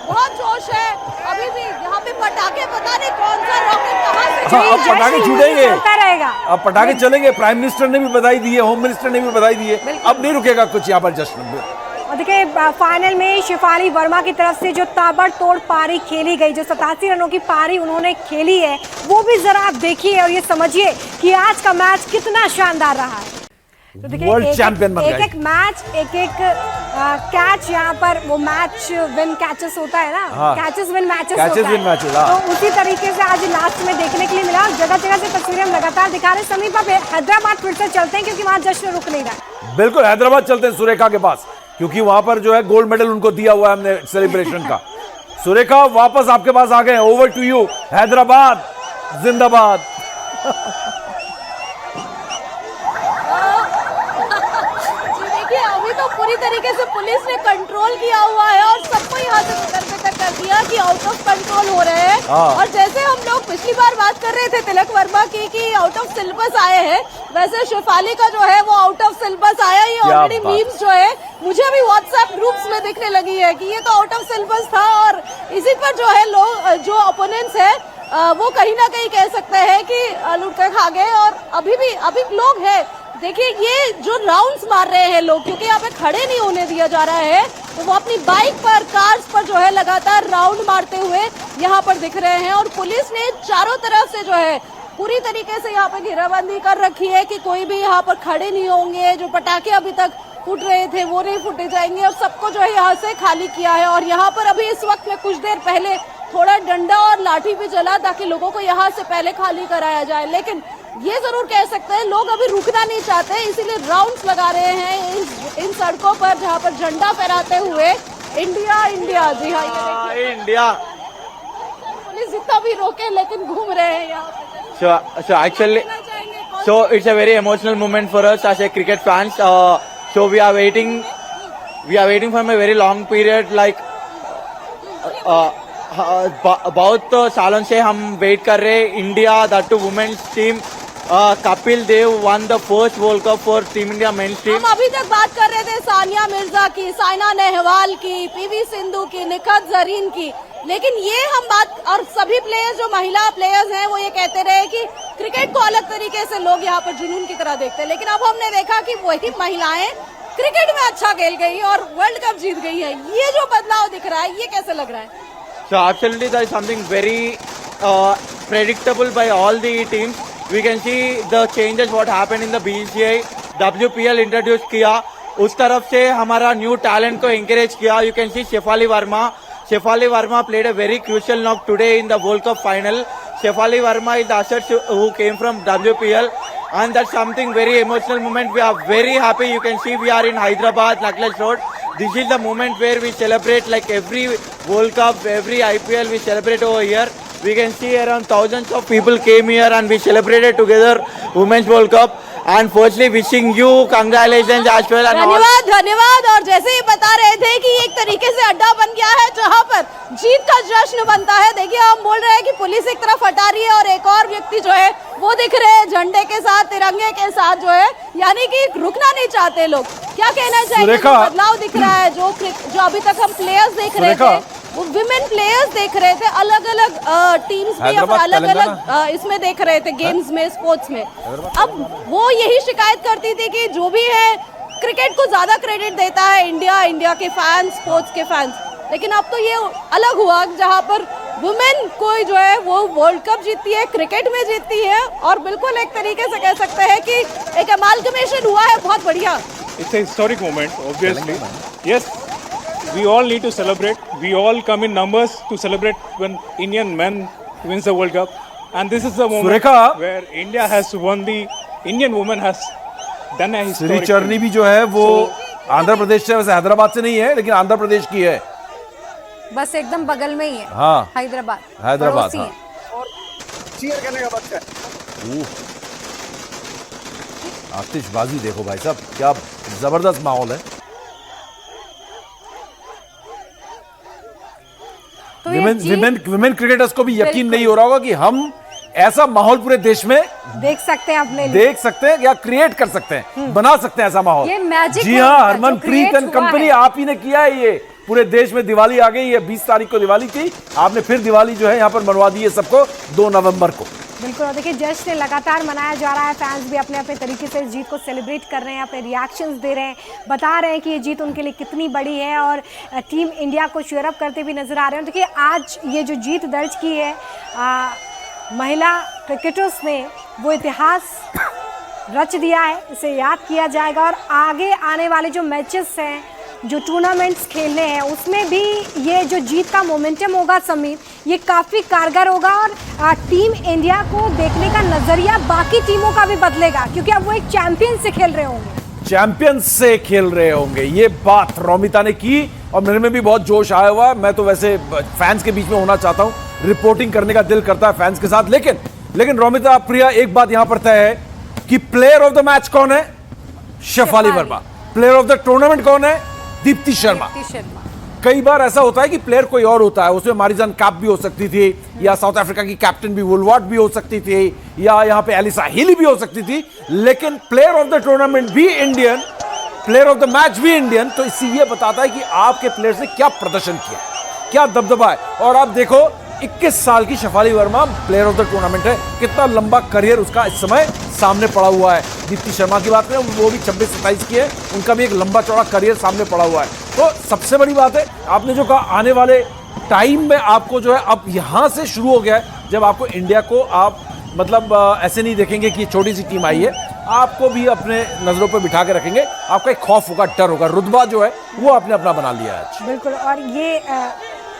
बहुत जोश है, अभी भी यहाँ पे पटाखे पता नहीं कौन सा रॉकेट कहाँ से। हाँ, अब पटाखे छूटेंगे, रहेगा, अब पटाखे चलेंगे। प्राइम मिनिस्टर ने भी बधाई दी है, होम मिनिस्टर ने भी बधाई दी है, अब नहीं रुकेगा कुछ यहाँ पर जश्न में। और देखिए फाइनल में शेफाली वर्मा की तरफ से जो ताबड़तोड़ पारी खेली गई, जो 87 रनों की पारी उन्होंने खेली है, वो भी जरा आप देखिए और ये समझिए कि आज का मैच कितना शानदार रहा है। तो वर्ल्ड चैंपियन बन गए। एक मैच, एक कैच, यहाँ पर वो मैच विन कैचेस होता है ना, हाँ, catches win matches catches win matches, हाँ। तो उसी तरीके से आज लास्ट में देखने के लिए मिला। जगह जगह से तस्वीरें हम लगातार दिखा रहे हैं। समीप आप हैदराबाद फिर से चलते हैं क्योंकि वहाँ जश्न रुक नहीं रहा। बिल्कुल, हैदराबाद चलते हैं सुरेखा के पास, क्योंकि वहां पर जो है गोल्ड मेडल उनको दिया हुआ है हमने सेलिब्रेशन का। सुरेखा वापस आपके पास आ गए, ओवर टू यू। हैदराबाद जिंदाबाद। अभी तो पूरी तरीके से पुलिस ने कंट्रोल किया हुआ है और सबको यहाँ से बेतर कर दिया कि आउट ऑफ कंट्रोल हो रहे हैं। और जैसे हम लोग पिछली बार बात कर रहे थे तिलक वर्मा की कि आउट ऑफ सिलेबस आए हैं, वैसे शेफाली का जो है वो आउट ऑफ सिलेबस आया ही। ऑलरेडी मीम्स जो है मुझे भी व्हाट्सएप ग्रुप्स में दिखने लगी है कि ये तो आउट ऑफ सिलेबस था और इसी पर जो है लोग, जो ओपोनेंट्स है वो कहीं ना कहीं कह सकते हैं कि लूट कर खा गए। और अभी लोग हैं, देखिए ये जो राउंड्स मार रहे हैं लोग, क्योंकि यहाँ पे खड़े नहीं होने दिया जा रहा है, तो वो अपनी बाइक पर, कार्स पर जो है लगातार राउंड मारते हुए यहाँ पर दिख रहे हैं। और पुलिस ने चारों तरफ से जो है पूरी तरीके से यहाँ पे घेराबंदी कर रखी है कि कोई भी यहाँ पर खड़े नहीं होंगे। जो पटाखे अभी तक फूट रहे थे वो नहीं फूटे जाएंगे और सबको जो है यहाँ से खाली किया है। और यहाँ पर अभी इस वक्त में कुछ देर पहले थोड़ा डंडा और लाठी भी चला ताकि लोगों को यहाँ से पहले खाली कराया जाए। लेकिन ये जरूर कह सकते हैं लोग अभी रुकना नहीं चाहते, इसीलिए राउंड्स लगा रहे हैं इन सड़कों पर जहाँ पर झंडा फहराते हुए इंडिया इंडिया। जी हाँ, इंडिया। पुलिस जितना भी रोके लेकिन घूम रहे हैं यहाँ पे। So actually, so it's a very emotional moment for us as a cricket fans. So we are waiting from a very long period, like बहुत सालों से हम वेट कर रहे हैं। India, that too women's team, Kapil Dev won the first world cup for team India men's team. हम अभी तक बात कर रहे थे सानिया मिर्जा की, साइना नेहवाल की, पीवी सिंधु की, निखत जरीन की, लेकिन ये हम बात, और सभी प्लेयर्स जो महिला प्लेयर्स हैं वो ये कहते रहे कि क्रिकेट को अलग तरीके से लोग यहाँ पर जुनून की तरह देखते हैं। लेकिन अब हमने देखा कि वही महिलाएं क्रिकेट में अच्छा खेल गई और वर्ल्ड कप जीत गई है। ये जो बदलाव दिख रहा है, ये कैसे लग रहा है? So absolutely there is something very predictable by all the teams. We can see the changes what happened in the BCCI, WPL introduced किया, उस तरफ से हमारा न्यू टैलेंट को encourage किया। You can see Shefali Verma played a very crucial knock today in the World Cup final. Shefali Verma is the assets who came from WPL and that's something very emotional moment. We are very happy. You can see we are in Hyderabad, Necklace Road. This is the moment where we celebrate, like every World Cup, every IPL, we celebrate over here. We can see around thousands of people came here and we celebrated together Women's World Cup. And firstly wishing you congratulations as well. धन्यवाद। और जैसे ही बता रहे थे कि एक तरीके से अड्डा बन गया है जहां पर जीत का जश्न बनता है। देखिए हम बोल रहे हैं कि पुलिस एक तरफ हटा रही है और एक और व्यक्ति जो है वो दिख रहे हैं झंडे के साथ, तिरंगे के साथ जो है, यानी कि रुकना नहीं चाहते लोग। क्या कहना चाहिए? बदलाव दिख रहा है जो अभी तक हम प्लेयर्स देख रहे थे वो विमेन प्लेयर्स देख रहे थे, अलग अलग टीम्स में या फिर अलग अलग इसमें देख रहे थे, गेम्स में, स्पोर्ट्स में। अब वो यही शिकायत करती थी कि जो भी है क्रिकेट को ज्यादा क्रेडिट देता है इंडिया के फैंस, स्पोर्ट्स के फैंस। लेकिन अब तो ये अलग हुआ जहां पर वुमेन कोई जो है वो वर्ल्ड कप जीतती है, क्रिकेट में जीतती है, और बिल्कुल एक तरीके से कह सकते हैं कि एक अमालगमेशन हुआ है बहुत बढ़िया। It's a historic moment, obviously. Yes, we all need to celebrate. We all come in numbers to celebrate when Indian men wins the World Cup, and this is the moment where India has won. The Indian woman has done a historic. Shri चरनी भी जो है वो आंध्र प्रदेश से, वैसे हैदराबाद से नहीं है, लेकिन आंध्र प्रदेश की है, बस एकदम बगल में ही है। हाँ, हैदराबाद हाँ। और चीयर करने का वक्त है। आतिशबाजी देखो भाई साहब, क्या जबरदस्त माहौल है। तो विमेन क्रिकेटर्स को भी यकीन नहीं हो रहा होगा कि हम ऐसा माहौल पूरे देश में देख सकते हैं, अपने देख सकते हैं या क्रिएट कर सकते हैं, बना सकते हैं ऐसा माहौल। ये मैजिक जी हाँ, हरमनप्रीत एंड कंपनी आप ही ने किया है ये। पूरे देश में दिवाली आ गई है, 20 तारीख को दिवाली थी, आपने फिर दिवाली जो है यहाँ पर मनवा दी है सबको 2 नवंबर को। बिल्कुल, और देखिए जश्न लगातार मनाया जा रहा है, फैंस भी अपने अपने तरीके से इस जीत को सेलिब्रेट कर रहे हैं, अपने रिएक्शंस दे रहे हैं, बता रहे हैं कि ये जीत उनके लिए कितनी बड़ी है, और टीम इंडिया को cheer up करते भी नजर आ रहे हैं। देखिए आज ये जो जीत दर्ज की है महिला क्रिकेटर्स ने, वो इतिहास रच दिया है, इसे याद किया जाएगा, और आगे आने वाले जो मैचेस हैं, जो टूर्नामेंट्स खेलने हैं, उसमें भी ये जो जीत का मोमेंटम होगा समीर, ये काफ़ी कारगर होगा, और टीम इंडिया को देखने का नज़रिया बाकी टीमों का भी बदलेगा, क्योंकि अब वो एक चैंपियन से खेल रहे होंगे, चैंपियन से खेल रहे होंगे। ये बात रोमिता ने की और मेरे में भी बहुत जोश आया हुआ है। मैं तो वैसे फैंस के बीच में होना चाहता हूँ, रिपोर्टिंग करने का दिल करता है फैंस के साथ, लेकिन रोमिता, प्रिया, एक बात यहां पर तय है कि प्लेयर ऑफ द मैच कौन है? Shafali Verma. Player of the tournament कौन है? दीप्ति शर्मा। कई बार ऐसा होता है कि प्लेयर कोई और होता है, उसमें मारिजान काप भी हो सकती थी, या साउथ अफ्रीका की कैप्टन भी वुलवार्ड भी हो सकती थी, या यहाँ पे एलिसा हिली भी हो सकती थी, लेकिन प्लेयर ऑफ द टूर्नामेंट भी Indian, player of the match भी इंडियन। तो इससे ये बताता है कि आपके प्लेयर्स ने क्या प्रदर्शन किया, क्या दबदबा है। और आप देखो 21 साल की Shafali Verma player of the tournament है, कितना लंबा करियर उसका इस समय सामने पड़ा हुआ है। दीप्ति शर्मा की बात करें, वो भी 26-27 की है, उनका भी एक लंबा चौड़ा करियर सामने पड़ा हुआ है। तो सबसे बड़ी बात है, आपने जो कहा आने वाले टाइम में आपको जो है अब यहां से शुरू हो गया है, जब आपको इंडिया को आप मतलब ऐसे नहीं देखेंगे कि छोटी सी टीम आई है, आपको भी अपने नजरों पर बिठा के रखेंगे, आपका एक खौफ होगा, डर होगा, रुतबा जो है वो आपने अपना बना लिया है। बिल्कुल, और ये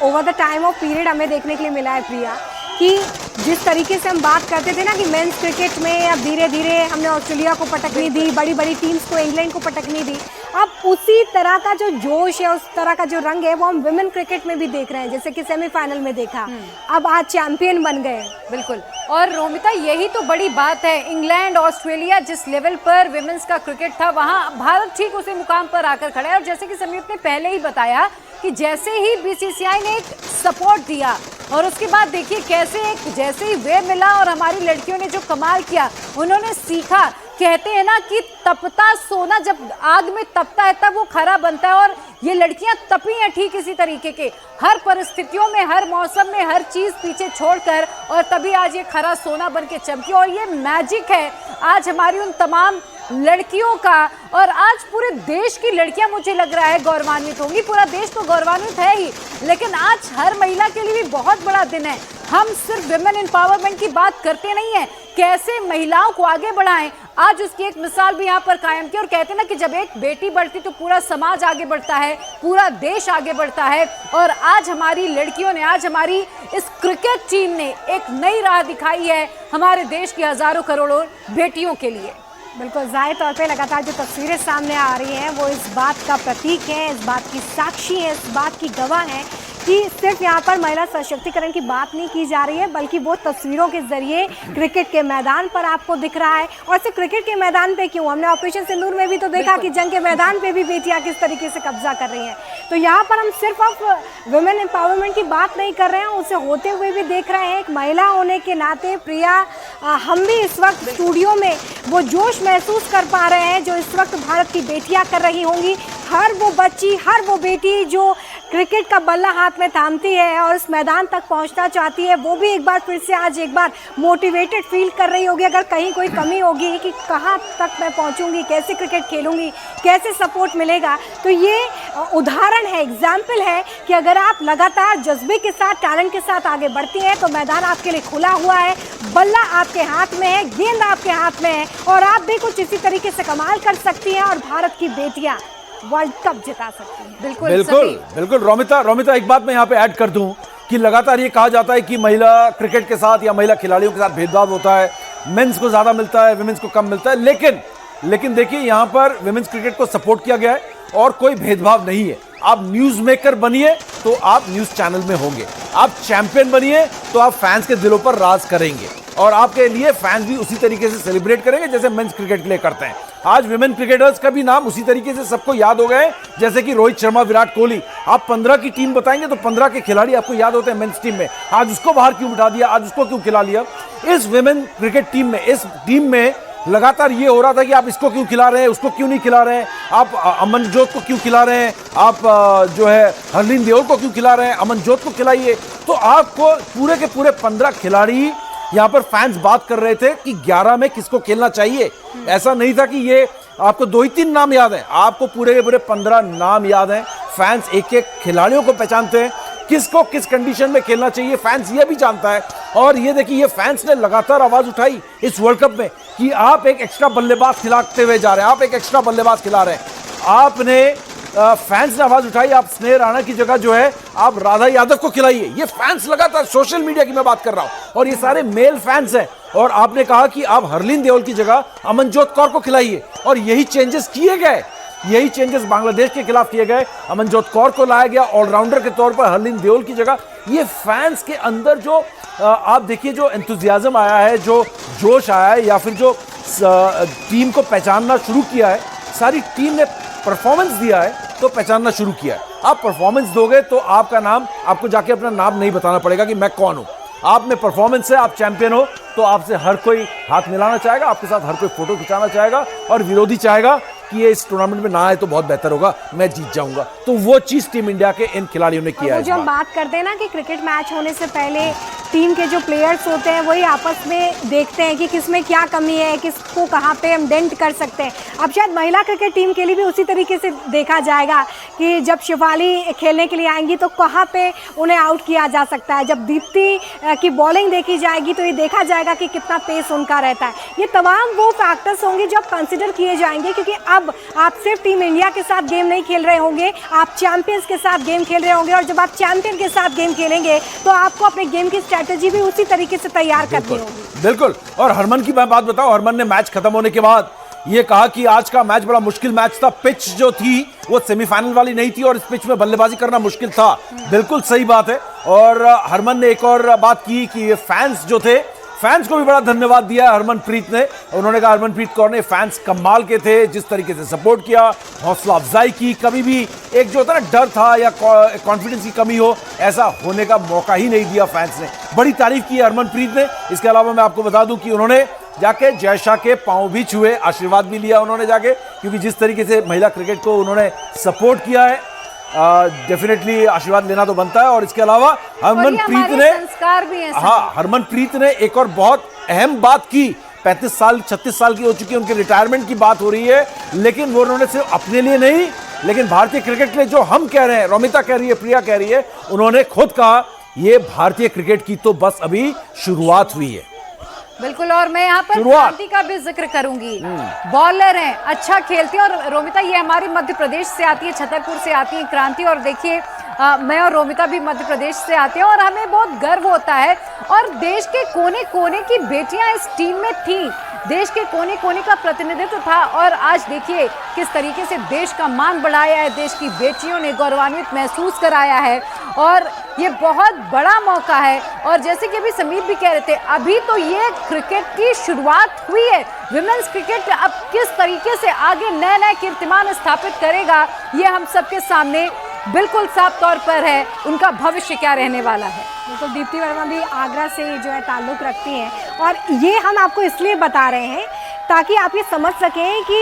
over the time of period हमें देखने के लिए मिला है प्रिया, कि जिस तरीके से हम बात करते थे ना कि मेंस क्रिकेट में अब धीरे धीरे हमने ऑस्ट्रेलिया को पटकनी दी, बड़ी बड़ी टीम्स को, इंग्लैंड को पटकनी दी, अब उसी तरह का जो जोश है, उस तरह का जो रंग है, वो हम विमेन क्रिकेट में भी देख रहे हैं, जैसे कि सेमीफाइनल में देखा, अब आज चैंपियन बन गए। बिल्कुल, और रोमिता यही तो बड़ी बात है, इंग्लैंड, ऑस्ट्रेलिया जिस लेवल पर विमेंस का क्रिकेट था, वहाँ भारत ठीक उसी मुकाम पर आकर खड़ा है। और जैसे कि समीप ने पहले ही बताया कि जैसे ही बीसीसीआई ने एक सपोर्ट दिया, और उसके बाद देखिए कैसे एक जैसे ही वे मिला, और हमारी लड़कियों ने जो कमाल किया, उन्होंने सीखा। कहते हैं ना कि तपता सोना जब आग में तपता है तब वो खरा बनता है, और ये लड़कियां तपी हैं ठीक इसी तरीके के, हर परिस्थितियों में, हर मौसम में, हर चीज पीछे छोड़कर, और तभी आज ये खरा सोना बन के चमकी। और ये मैजिक है आज हमारी उन तमाम लड़कियों का, और आज पूरे देश की लड़कियां मुझे लग रहा है गौरवान्वित होंगी। पूरा देश तो गौरवान्वित है ही, लेकिन आज हर महिला के लिए भी बहुत बड़ा दिन है। हम सिर्फ विमेन एम्पावरमेंट की बात करते नहीं है, कैसे महिलाओं को आगे बढ़ाएं, आज उसकी एक मिसाल भी यहाँ पर कायम की। और कहते हैं ना कि जब एक बेटी बढ़ती तो पूरा समाज आगे बढ़ता है, पूरा देश आगे बढ़ता है। और आज हमारी लड़कियों ने, आज हमारी इस क्रिकेट टीम ने एक नई राह दिखाई है हमारे देश की हजारों करोड़ों बेटियों के लिए। बिल्कुल, जाहिर तौर पे लगातार जो तस्वीरें सामने आ रही हैं वो इस बात का प्रतीक है, इस बात की साक्षी है, इस बात की गवाह है कि सिर्फ यहाँ पर महिला सशक्तिकरण की बात नहीं की जा रही है, बल्कि वो तस्वीरों के जरिए क्रिकेट के मैदान पर आपको दिख रहा है। और सिर्फ क्रिकेट के मैदान पे क्यों, हमने ऑपरेशन सिंदूर में भी तो देखा कि जंग के मैदान पे भी बेटियां किस तरीके से कब्जा कर रही हैं। तो यहाँ पर हम सिर्फ अब वुमेन एम्पावरमेंट की बात नहीं कर रहे हैं, उसे होते हुए भी देख रहे हैं। एक महिला होने के नाते प्रिया, हम भी इस वक्त स्टूडियो में वो जोश महसूस कर पा रहे हैं जो इस वक्त भारत की बेटियाँ कर रही होंगी। हर वो बच्ची, हर वो बेटी जो क्रिकेट का बल्ला हाथ में थामती है और उस मैदान तक पहुंचना चाहती है, वो भी एक बार फिर से आज एक बार मोटिवेटेड फील कर रही होगी। अगर कहीं कोई कमी होगी कि कहाँ तक मैं पहुंचूंगी, कैसे क्रिकेट खेलूंगी, कैसे सपोर्ट मिलेगा, तो ये उदाहरण है, एग्जाम्पल है कि अगर आप लगातार जज्बे के साथ, टैलेंट के साथ आगे बढ़ती हैं तो मैदान आपके लिए खुला हुआ है, बल्ला आपके हाथ में है, गेंद आपके हाथ में है और आप भी कुछ इसी तरीके से कमाल कर सकती हैं और भारत की बेटियां वर्ल्ड कप जिता सकती हैं। बिल्कुल बिल्कुल बिल्कुल। रोमिता एक बात मैं यहाँ पे ऐड कर दूं कि लगातार ये कहा जाता है कि महिला क्रिकेट के साथ या महिला खिलाड़ियों के साथ भेदभाव होता है, मेंस को ज्यादा मिलता है, विमेंस को कम मिलता है, लेकिन देखिए यहाँ पर विमेंस क्रिकेट को सपोर्ट किया गया है और कोई भेदभाव नहीं है। आप न्यूज मेकर बनिए तो आप न्यूज चैनल में होंगे, आप चैंपियन बनिए तो आप फैंस के दिलों पर राज करेंगे और आपके लिए फैंस भी उसी तरीके से सेलिब्रेट करेंगे जैसे मेंस क्रिकेट के लिए करते हैं। आज विमेन क्रिकेटर्स का भी नाम उसी तरीके से सबको याद हो गए, जैसे कि रोहित शर्मा, विराट कोहली। आप 15 की टीम बताएंगे तो 15 के खिलाड़ी आपको याद होते हैं मेंस टीम में। आज उसको बाहर क्यों बिठा दिया, आज उसको क्यों खिला लिया? इस विमेन क्रिकेट टीम में, इस टीम में लगातार ये हो रहा था कि आप इसको क्यों खिला रहे हैं, उसको क्यों नहीं खिला रहे हैं, आप अमनजोत को क्यों खिला रहे हैं, आप जो है हरलीन देओल को क्यों खिला रहे हैं, अमनजोत को खिलाइए। तो आपको पूरे के पूरे 15 खिलाड़ी यहाँ पर फैंस बात कर रहे थे कि 11 में किसको खेलना चाहिए। ऐसा नहीं था कि ये आपको 2 ही 3 नाम याद हैं, आपको पूरे के पूरे 15 नाम याद हैं। फैंस एक एक खिलाड़ियों को पहचानते हैं, किसको किस कंडीशन में खेलना चाहिए फैंस ये भी जानता है। और ये देखिए, ये फैंस ने लगातार आवाज उठाई इस वर्ल्ड कप में कि आप एक एक्स्ट्रा बल्लेबाज खिलाते हुए जा रहे हैं, आप एक एक्स्ट्रा बल्लेबाज खिला रहे हैं। आपने फैंस ने आवाज उठाई, आप स्नेह राणा की जगह जो है आप राधा यादव को खिलाइए। ये फैंस लगातार, सोशल मीडिया की मैं बात कर रहा हूं, और ये सारे मेल फैंस हैं। और आपने कहा कि आप हरलीन देओल की जगह अमनजोत कौर को खिलाइए, और यही चेंजेस किए गए, यही चेंजेस बांग्लादेश के खिलाफ किए गए। अमनजोत कौर को लाया गया ऑलराउंडर के तौर पर हरलीन देओल की जगह। ये फैंस के अंदर जो आप देखिए जो एंथुजियाज्म आया है, जो जोश आया है, या फिर जो टीम को पहचानना शुरू किया है, सारी टीम ने परफॉर्मेंस दिया है तो पहचानना शुरू किया है। आप परफॉर्मेंस दोगे तो आपका नाम, आपको जाके अपना नाम नहीं बताना पड़ेगा कि मैं कौन हूं। आप में परफॉर्मेंस है, आप चैंपियन हो, तो आपसे हर कोई हाथ मिलाना चाहेगा, आपके साथ हर कोई फोटो खिंचाना चाहेगा, और विरोधी चाहेगा कि ये इस टूर्नामेंट में ना आए तो बहुत बेहतर होगा, मैं जीत जाऊंगा। तो वो चीज टीम इंडिया के इन खिलाड़ियों ने किया है। जो हम बात करते हैं ना कि क्रिकेट मैच होने से पहले टीम के जो प्लेयर्स होते हैं वही आपस में देखते हैं कि किसमें क्या कमी है, किसको कहाँ पे हम डेंट कर सकते हैं। अब शायद महिला क्रिकेट टीम के लिए भी उसी तरीके से देखा जाएगा कि जब शिफाली खेलने के लिए आएंगी तो कहाँ पे उन्हें आउट किया जा सकता है। जब दीप्ति की बॉलिंग देखी जाएगी तो ये देखा जाएगा कि कितना पेस उनका रहता है। ये तमाम वो फैक्टर्स होंगे जो अब कंसिडर किए जाएंगे, क्योंकि अब आप सिर्फ टीम इंडिया के साथ गेम नहीं खेल रहे होंगे, आप चैंपियंस के साथ गेम खेल रहे होंगे, और जब आप चैंपियन के साथ गेम खेलेंगे तो आपको अपने गेम की स्ट्रैटेजी भी उसी तरीके से तैयार करनी होगी। बिल्कुल। और हरमन की मैं बात बताऊं, हरमन ने मैच खत्म होने के बाद ये कहा कि आज का मैच बड़ा मुश्किल मैच था, पिच जो थी वो सेमीफाइनल वाली नहीं थी और इस पिच में बल्लेबाजी करना मुश्किल था। बिल्कुल सही बात है। और हरमन ने एक और बात की कि फैंस जो थे, फैंस को भी बड़ा धन्यवाद दिया हरमनप्रीत ने। उन्होंने कहा हरमनप्रीत कौर ने फैंस कमाल के थे, जिस तरीके से सपोर्ट किया, हौसला अफजाई की, कभी भी एक जो होता है ना डर था या कॉन्फिडेंस की कमी हो, ऐसा होने का मौका ही नहीं दिया फैंस ने। बड़ी तारीफ की हरमनप्रीत ने। इसके अलावा मैं आपको बता दूं कि उन्होंने जाके जय शाह के पांव भी छुए, आशीर्वाद भी लिया उन्होंने जाके, क्योंकि जिस तरीके से महिला क्रिकेट को उन्होंने सपोर्ट किया है, डेफिनेटली आशीर्वाद लेना तो बनता है। और इसके अलावा हरमनप्रीत ने, संस्कार भी हैं। हाँ, हरमनप्रीत ने एक और बहुत अहम बात की। 35 साल 36 साल की हो चुकी है, उनके रिटायरमेंट की बात हो रही है, लेकिन वो उन्होंने सिर्फ अपने लिए नहीं, लेकिन भारतीय क्रिकेट के लिए, जो हम कह रहे हैं, रोमिता कह रही है, प्रिया कह रही है, उन्होंने खुद कहा ये भारतीय क्रिकेट की तो बस अभी शुरुआत हुई है। बिल्कुल। और मैं यहाँ पर क्रांति का भी जिक्र करूंगी। बॉलर हैं, अच्छा खेलती है, और रोमिता ये हमारी मध्य प्रदेश से आती है, छतरपुर से आती है क्रांति। और देखिए मैं और रोमिता भी मध्य प्रदेश से आते हैं और हमें बहुत गर्व होता है। और देश के कोने कोने की बेटियां इस टीम में थी, देश के कोने कोने का प्रतिनिधित्व था। और आज देखिए किस तरीके से देश का मान बढ़ाया है, देश की बेटियों ने गौरवान्वित महसूस कराया है, और ये बहुत बड़ा मौका है। और जैसे कि अभी समीर भी कह रहे थे, अभी तो ये क्रिकेट की शुरुआत हुई है। विमेंस क्रिकेट अब किस तरीके से आगे नए नए कीर्तिमान स्थापित करेगा, ये हम सबके सामने बिल्कुल साफ तौर पर है। उनका भविष्य क्या रहने वाला है। बिल्कुल। दीप्ति वर्मा भी आगरा से जो है ताल्लुक़ रखती हैं, और ये हम आपको इसलिए बता रहे हैं ताकि आप ये समझ सकें कि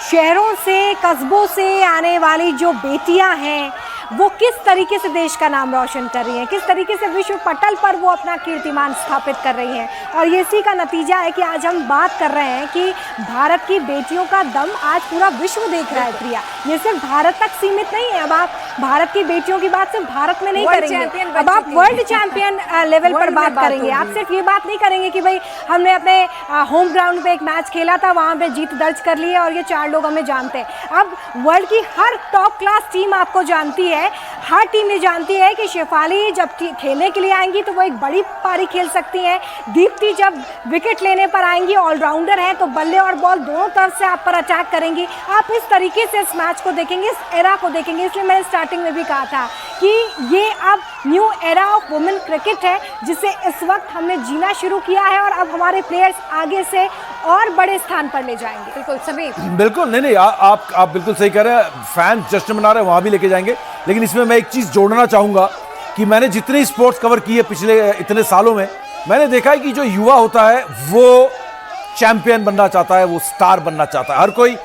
शहरों से, कस्बों से आने वाली जो बेटियां हैं वो किस तरीके से देश का नाम रोशन कर रही हैं, किस तरीके से विश्व पटल पर वो अपना कीर्तिमान स्थापित कर रही हैं। और इसी का नतीजा है कि आज हम बात कर रहे हैं कि भारत की बेटियों का दम आज पूरा विश्व देख रहा है। प्रिया, ये सिर्फ भारत तक सीमित नहीं है। अब आप भारत की बेटियों की बात सिर्फ भारत में नहीं करेंगे, अब आप वर्ल्ड चैंपियन लेवल पर बात करेंगे। आप सिर्फ ये बात नहीं करेंगे कि भाई हमने अपने होम ग्राउंड पे एक मैच खेला था, वहां पे जीत दर्ज कर ली है और ये 4 लोग हमें जानते हैं। अब वर्ल्ड की हर टॉप क्लास टीम आपको जानती है, हर टीम ये जानती है कि शेफाली जब खेलने के लिए आएंगी तो वो एक बड़ी पारी खेल सकती हैं। दीप्ति जब विकेट लेने पर आएंगी, ऑलराउंडर है, तो बल्ले और बॉल दोनों तरफ से आप पर अटैक करेंगी। आप इस तरीके से इस मैच को देखेंगे, इस एरा को देखेंगे। इसलिए मैंने स्टार्टिंग में भी कहा था कि ये अब new era of women cricket है, जिसे इस वक्त हमने जीना शुरू किया है और अब हमारे प्लेयर्स आगे से और बड़े स्थान पर ले जाएंगे। बिल्कुल समीप, बिल्कुल नहीं, आप बिल्कुल सही कह रहे हैं। फैन जश्न मना रहे हैं, वहां भी लेके जाएंगे। लेकिन इसमें मैं एक चीज जोड़ना चाहूंगा कि मैंने जितनी स्पोर्ट्स कवर की है पिछले इतने सालों में, मैंने देखा है कि जो युवा होता है वो चैंपियन बनना चाहता है, वो स्टार बनना चाहता है। हर कोई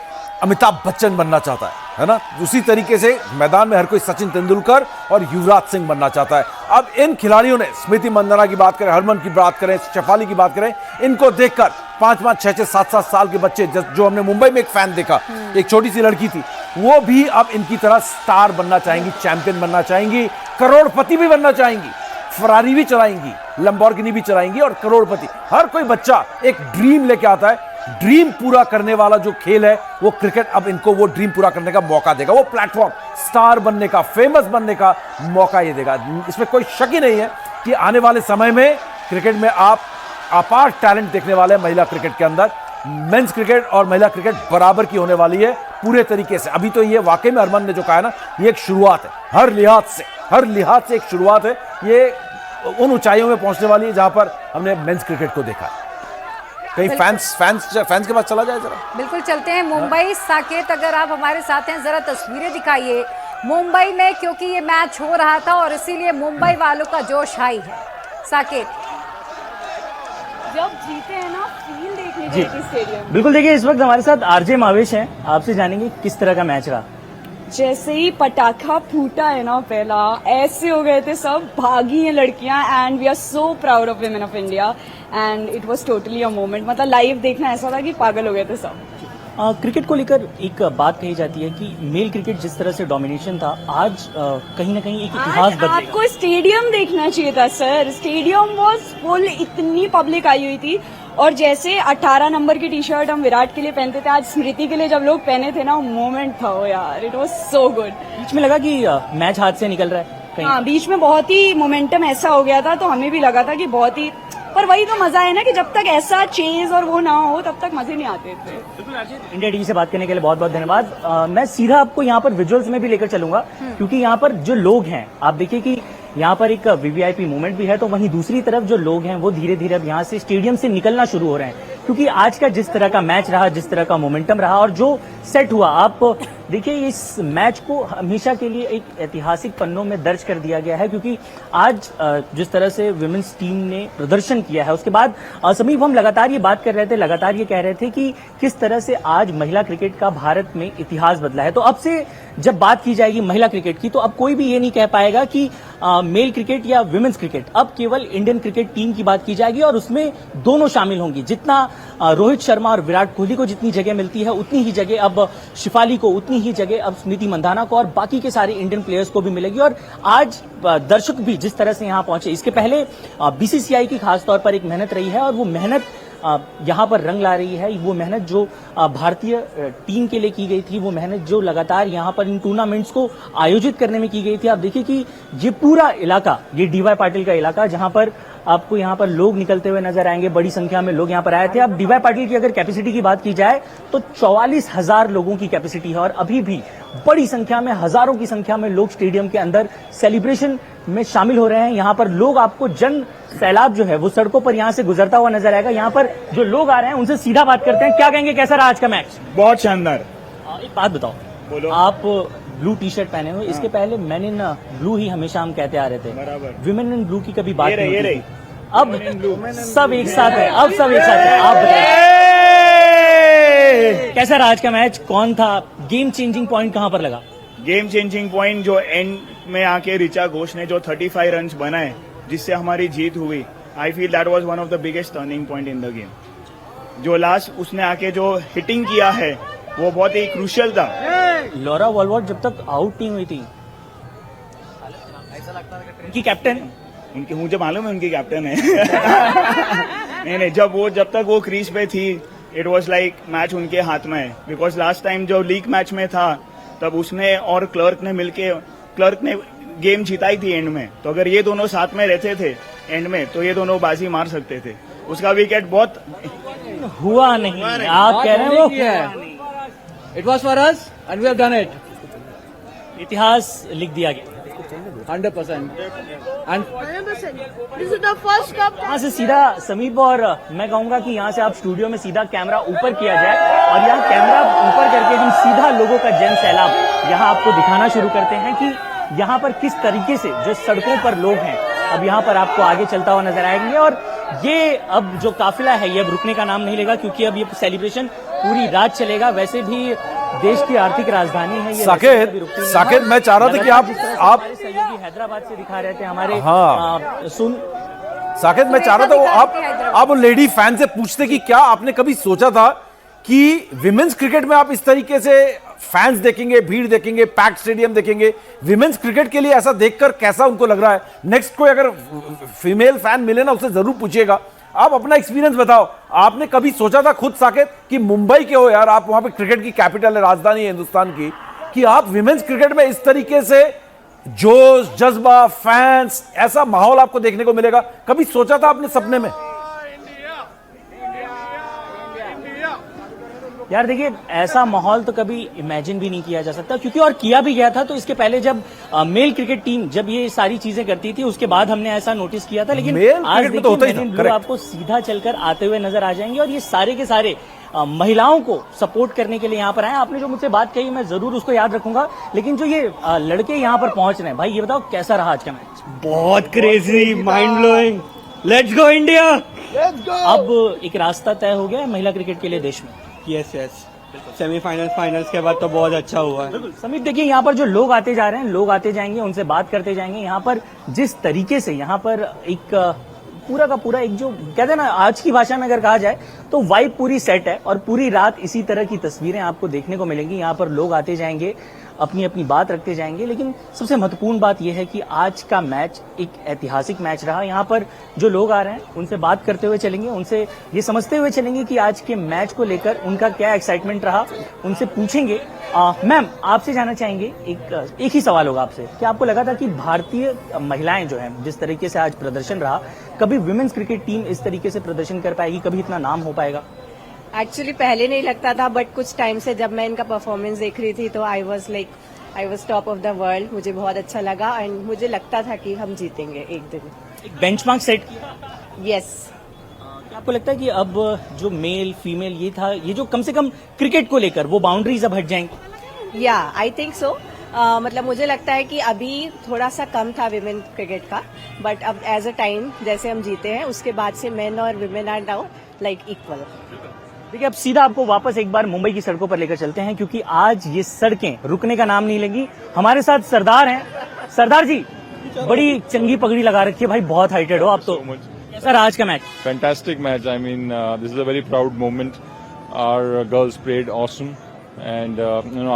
अमिताभ बच्चन बनना चाहता है ना। उसी तरीके से मैदान में हर कोई सचिन तेंदुलकर और युवराज सिंह बनना चाहता है। अब इन खिलाड़ियों ने, स्मृति मंदाना की बात करें, हरमन की बात करें, शेफाली की बात करें, इनको देखकर 5-5, 6-6, 7-7 साल के बच्चे, जो हमने मुंबई में एक फैन देखा, एक छोटी सी लड़की थी, वो भी अब इनकी तरह स्टार बनना चाहेंगी, चैंपियन बनना चाहेंगी, करोड़पति भी बनना चाहेंगी, फरारी भी चलाएंगी, लंबोर्गिनी भी चलाएंगी और करोड़पति। हर कोई बच्चा एक ड्रीम लेके आता है। ड्रीम पूरा करने वाला जो खेल है वो क्रिकेट अब इनको वो ड्रीम पूरा करने का मौका देगा, वो प्लेटफॉर्म स्टार बनने का, फेमस बनने का मौका ये देगा। इसमें कोई शक ही नहीं है कि आने वाले समय में क्रिकेट में आप अपार टैलेंट देखने वाले हैं। महिला क्रिकेट के अंदर मेंस क्रिकेट और महिला क्रिकेट बराबर की होने वाली है पूरे तरीके से। अभी तो ये वाकई में हरमन ने जो कहा है ना, ये एक शुरुआत है, हर लिहाज से एक शुरुआत है। ये उन ऊंचाइयों में पहुंचने वाली है जहां पर हमने मेंस क्रिकेट को देखा है। कहीं फैंस के पास चला जाए जरा। बिल्कुल चलते हैं मुंबई। साकेत, अगर आप हमारे साथ हैं, जरा तस्वीरें दिखाइए मुंबई में, क्योंकि ये मैच हो रहा था और इसीलिए मुंबई वालों का जोश हाई है। साकेत, जब जीते हैं ना, फील देखने गए थे स्टेडियम। बिल्कुल, देखिए इस वक्त हमारे साथ आरजे मावेश हैं, आपसे जानेंगे किस तरह का मैच रहा। जैसे ही पटाखा फूटा है ना, पहला ऐसे हो गए थे सब, भागी हैं लड़कियां। And we are so proud of women of India and it was totally a moment. मतलब लाइव देखना ऐसा था कि पागल हो गए थे सब। क्रिकेट को लेकर एक बात कही जाती है कि मेल क्रिकेट जिस तरह से डोमिनेशन था, आज कहीं ना कहीं एक इतिहास बदलेगा। आपको स्टेडियम देखना चाहिए था सर, स्टेडियम वाज फुल, इतनी पब्लिक आई हुई थी। और जैसे 18 नंबर की टी शर्ट हम विराट के लिए पहनते थे, आज स्मृति के लिए जब लोग पहने थे ना, वो मोमेंट था वो यार, इट वाज सो गुड। बीच में लगा कि मैच हाथ से निकल रहा है, हाँ बीच में बहुत ही मोमेंटम ऐसा हो गया था, तो हमें भी लगा था कि बहुत ही, पर वही तो मजा है ना कि जब तक ऐसा चेज और वो ना हो तब तक मजे नहीं आते थे। इंडिया टीवी से बात करने के लिए बहुत बहुत धन्यवाद। मैं सीधा आपको यहाँ पर विजुअल्स में भी लेकर चलूंगा, क्योंकि यहाँ पर जो लोग हैं, आप देखिए कि यहाँ पर एक वीवीआईपी मूवमेंट भी है, तो वहीं दूसरी तरफ जो लोग हैं वो धीरे धीरे अब यहाँ से स्टेडियम से निकलना शुरू हो रहे हैं, क्योंकि आज का जिस तरह का मैच रहा, जिस तरह का मोमेंटम रहा और जो सेट हुआ, आप देखिए इस मैच को हमेशा के लिए एक ऐतिहासिक पन्नों में दर्ज कर दिया गया है, क्योंकि आज जिस तरह से विमेंस टीम ने प्रदर्शन किया है, उसके बाद समीप हम लगातार ये बात कर रहे थे, लगातार ये कह रहे थे कि किस तरह से आज महिला क्रिकेट का भारत में इतिहास बदला है। तो अब से जब बात की जाएगी महिला क्रिकेट की, तो अब कोई भी ये नहीं कह पाएगा कि मेल क्रिकेट या विमेंस क्रिकेट, अब केवल इंडियन क्रिकेट टीम की बात की जाएगी और उसमें दोनों शामिल होंगी। जितना रोहित शर्मा और विराट कोहली को जितनी जगह मिलती है, उतनी ही जगह अब शिफाली को, उतनी ही जगह अब स्मृति मंदाना को और बाकी के सारे इंडियन प्लेयर्स को भी मिलेगी। और आज दर्शक भी जिस तरह से यहाँ पहुंचे, इसके पहले बीसीसीआई की खासतौर पर एक मेहनत रही है और वो मेहनत यहाँ पर रंग ला रही है। वो मेहनत जो भारतीय टीम के लिए की गई थी, वो मेहनत जो लगातार यहाँ पर इन टूर्नामेंट्स को आयोजित करने में की गई थी। आप देखिए कि ये पूरा इलाका, ये डीवाई पाटिल का इलाका, जहाँ पर आपको यहाँ पर लोग निकलते हुए नजर आएंगे, बड़ी संख्या में लोग यहाँ पर आए थे। अब डीवाई पाटिल की अगर कैपेसिटी की बात की जाए तो 44,000 लोगों की कैपेसिटी है और अभी भी बड़ी संख्या में, हजारों की संख्या में लोग स्टेडियम के अंदर सेलिब्रेशन में शामिल हो रहे हैं। यहाँ पर लोग, आपको जन सैलाब जो है वो सड़कों पर यहाँ से गुजरता हुआ नजर आएगा। यहाँ पर जो लोग आ रहे हैं उनसे सीधा बात करते हैं, क्या कहेंगे, कैसा रहा आज का मैच? बहुत शानदार। एक बात बताओ, बोलो। आप ब्लू टी शर्ट पहने हुए, इसके पहले मैन इन ब्लू ही हमेशा हम कहते आ रहे थे, विमेन इन ब्लू की कभी बात नहीं होती थी। अब सब एक साथ है, अब सब एक साथ है। आप बताइए कैसा रहा आज का मैच, कौन था गेम चेंजिंग पॉइंट, कहां पर लगा? गेम चेंजिंग पॉइंट जो एंड में आके ऋचा घोष ने जो 35 रन्स बनाए जिससे हमारी जीत हुई, I feel that was one of the biggest turning point in the game. जो लास्ट उसने आके जो हिटिंग किया है वो बहुत ही क्रूशियल था। लॉरा वॉलवॉट जब तक आउट नहीं हुई थी, उनकी कैप्टन, उनके मुझे मालूम है उनकी कैप्टन है नहीं, जब तक वो क्रीज पे थी इट वाज लाइक मैच उनके हाथ में है। बिकॉज लास्ट टाइम जो लीग मैच में था तब उसने और क्लर्क ने गेम जिताई थी एंड में, तो अगर ये दोनों साथ में रहते थे एंड में तो ये दोनों बाजी मार सकते थे। उसका विकेट बहुत हुआ नहीं, आप कह रहे हो It was for us and we have done it. इतिहास लिख दिया गया 100%. And This is the first cup. यहाँ से सीधा समीप, और मैं कहूंगा कि यहाँ से आप स्टूडियो में सीधा कैमरा ऊपर किया जाए और यहाँ कैमरा ऊपर करके हम सीधा लोगों का जन सैलाब यहाँ आपको दिखाना शुरू करते हैं कि यहाँ पर किस तरीके से जो सड़कों पर लोग हैं अब यहाँ पर आपको आगे चलता हुआ नजर आएंगे। और ये अब जो काफिला है ये अब रुकने का नाम नहीं लेगा, क्योंकि अब ये सेलिब्रेशन पूरी रात चलेगा। वैसे भी देश की आर्थिक राजधानी है ये। साकेत मैं चाह रहा था कि आप सहयोगी हैदराबाद से दिखा रहे थे हमारे। साकेत मैं चाह रहा था आप लेडी फैन से पूछते कि क्या आपने कभी सोचा था कि विमेंस क्रिकेट में आप इस तरीके से फैंस देखेंगे, भीड़ देखेंगे, पैक्ड स्टेडियम देखेंगे। विमेंस क्रिकेट के लिए ऐसा देखकर कैसा उनको लग रहा है? नेक्स्ट कोई अगर फीमेल फैन मिले ना उससे जरूर पूछिएगा। आप अपना एक्सपीरियंस बताओ, आपने कभी सोचा था खुद साकेत कि मुंबई के हो यार, आप वहां पे क्रिकेट की कैपिटल है, राजधानी है हिंदुस्तान की, कि आप विमेंस क्रिकेट में इस तरीके से जोश, जज्बा, फैंस, ऐसा माहौल आपको देखने को मिलेगा? कभी सोचा था अपने सपने में? यार देखिए, ऐसा माहौल तो कभी इमेजिन भी नहीं किया जा सकता, क्योंकि और किया भी गया था तो इसके पहले जब मेल क्रिकेट टीम जब ये सारी चीजें करती थी उसके बाद हमने ऐसा नोटिस किया था। लेकिन आज देखिए तो ब्लू आपको सीधा चलकर आते हुए नजर आ जाएंगे और ये सारे के सारे महिलाओं को सपोर्ट करने के लिए यहाँ पर आए। आपने जो मुझसे बात कही मैं जरूर उसको याद रखूंगा। लेकिन जो ये लड़के यहाँ पर पहुंच रहे हैं, भाई ये बताओ कैसा रहा आज का मैच? बहुत crazy, mind blowing, let's go India. अब एक रास्ता तय हो गया है महिला क्रिकेट के लिए देश में। यस सेमीफाइनल फाइनल्स के बाद तो बहुत अच्छा हुआ है। समीप देखिए, यहाँ पर जो लोग आते जा रहे हैं, लोग आते जाएंगे, उनसे बात करते जाएंगे। यहाँ पर जिस तरीके से यहाँ पर एक पूरा का पूरा एक जो कहते हैं ना, आज की भाषा में अगर कहा जाए तो वाइब पूरी सेट है और पूरी रात इसी तरह की तस्वीरें आपको देखने को मिलेंगी। यहाँ पर लोग आते जाएंगे, अपनी अपनी बात रखते जाएंगे। लेकिन सबसे महत्वपूर्ण बात यह है कि आज का मैच एक ऐतिहासिक मैच रहा। यहाँ पर जो लोग आ रहे हैं उनसे बात करते हुए चलेंगे, उनसे ये समझते हुए चलेंगे कि आज के मैच को लेकर उनका क्या एक्साइटमेंट रहा, उनसे पूछेंगे। मैम, आपसे जानना चाहेंगे, एक ही सवाल होगा आपसे, क्या आपको लगा था कि भारतीय महिलाएं जो हैं जिस तरीके से आज प्रदर्शन रहा, कभी विमेंस क्रिकेट टीम इस तरीके से प्रदर्शन कर पाएगी, कभी इतना नाम हो पाएगा? एक्चुअली पहले नहीं लगता था, बट कुछ टाइम से जब मैं इनका परफॉर्मेंस देख रही थी तो I was top of the world. मुझे बहुत अच्छा लगा एंड मुझे लगता था कि हम जीतेंगे एक दिन। एक बेंचमार्क सेट किया। यस। आपको लगता है कि अब जो मेल फीमेल ये था, ये जो कम से कम क्रिकेट को लेकर वो बाउंड्रीज अब हट जाएंगी? या आई थिंक सो। मतलब मुझे लगता है कि अभी थोड़ा सा कम था विमेन क्रिकेट का, बट अब एज अ टाइम जैसे हम जीते हैं उसके बाद से मेन और women are now like equal. देखिए, अब सीधा आपको वापस एक बार मुंबई की सड़कों पर लेकर चलते हैं, क्योंकि आज ये सड़कें रुकने का नाम नहीं लेंगी। हमारे साथ सरदार हैं। सरदार जी, बड़ी चंगी पगड़ी लगा रखी है भाई, बहुत हाइटेड हो आप तो। सर, आज का match fantastic match. I mean this is a very proud moment. Our girls played awesome and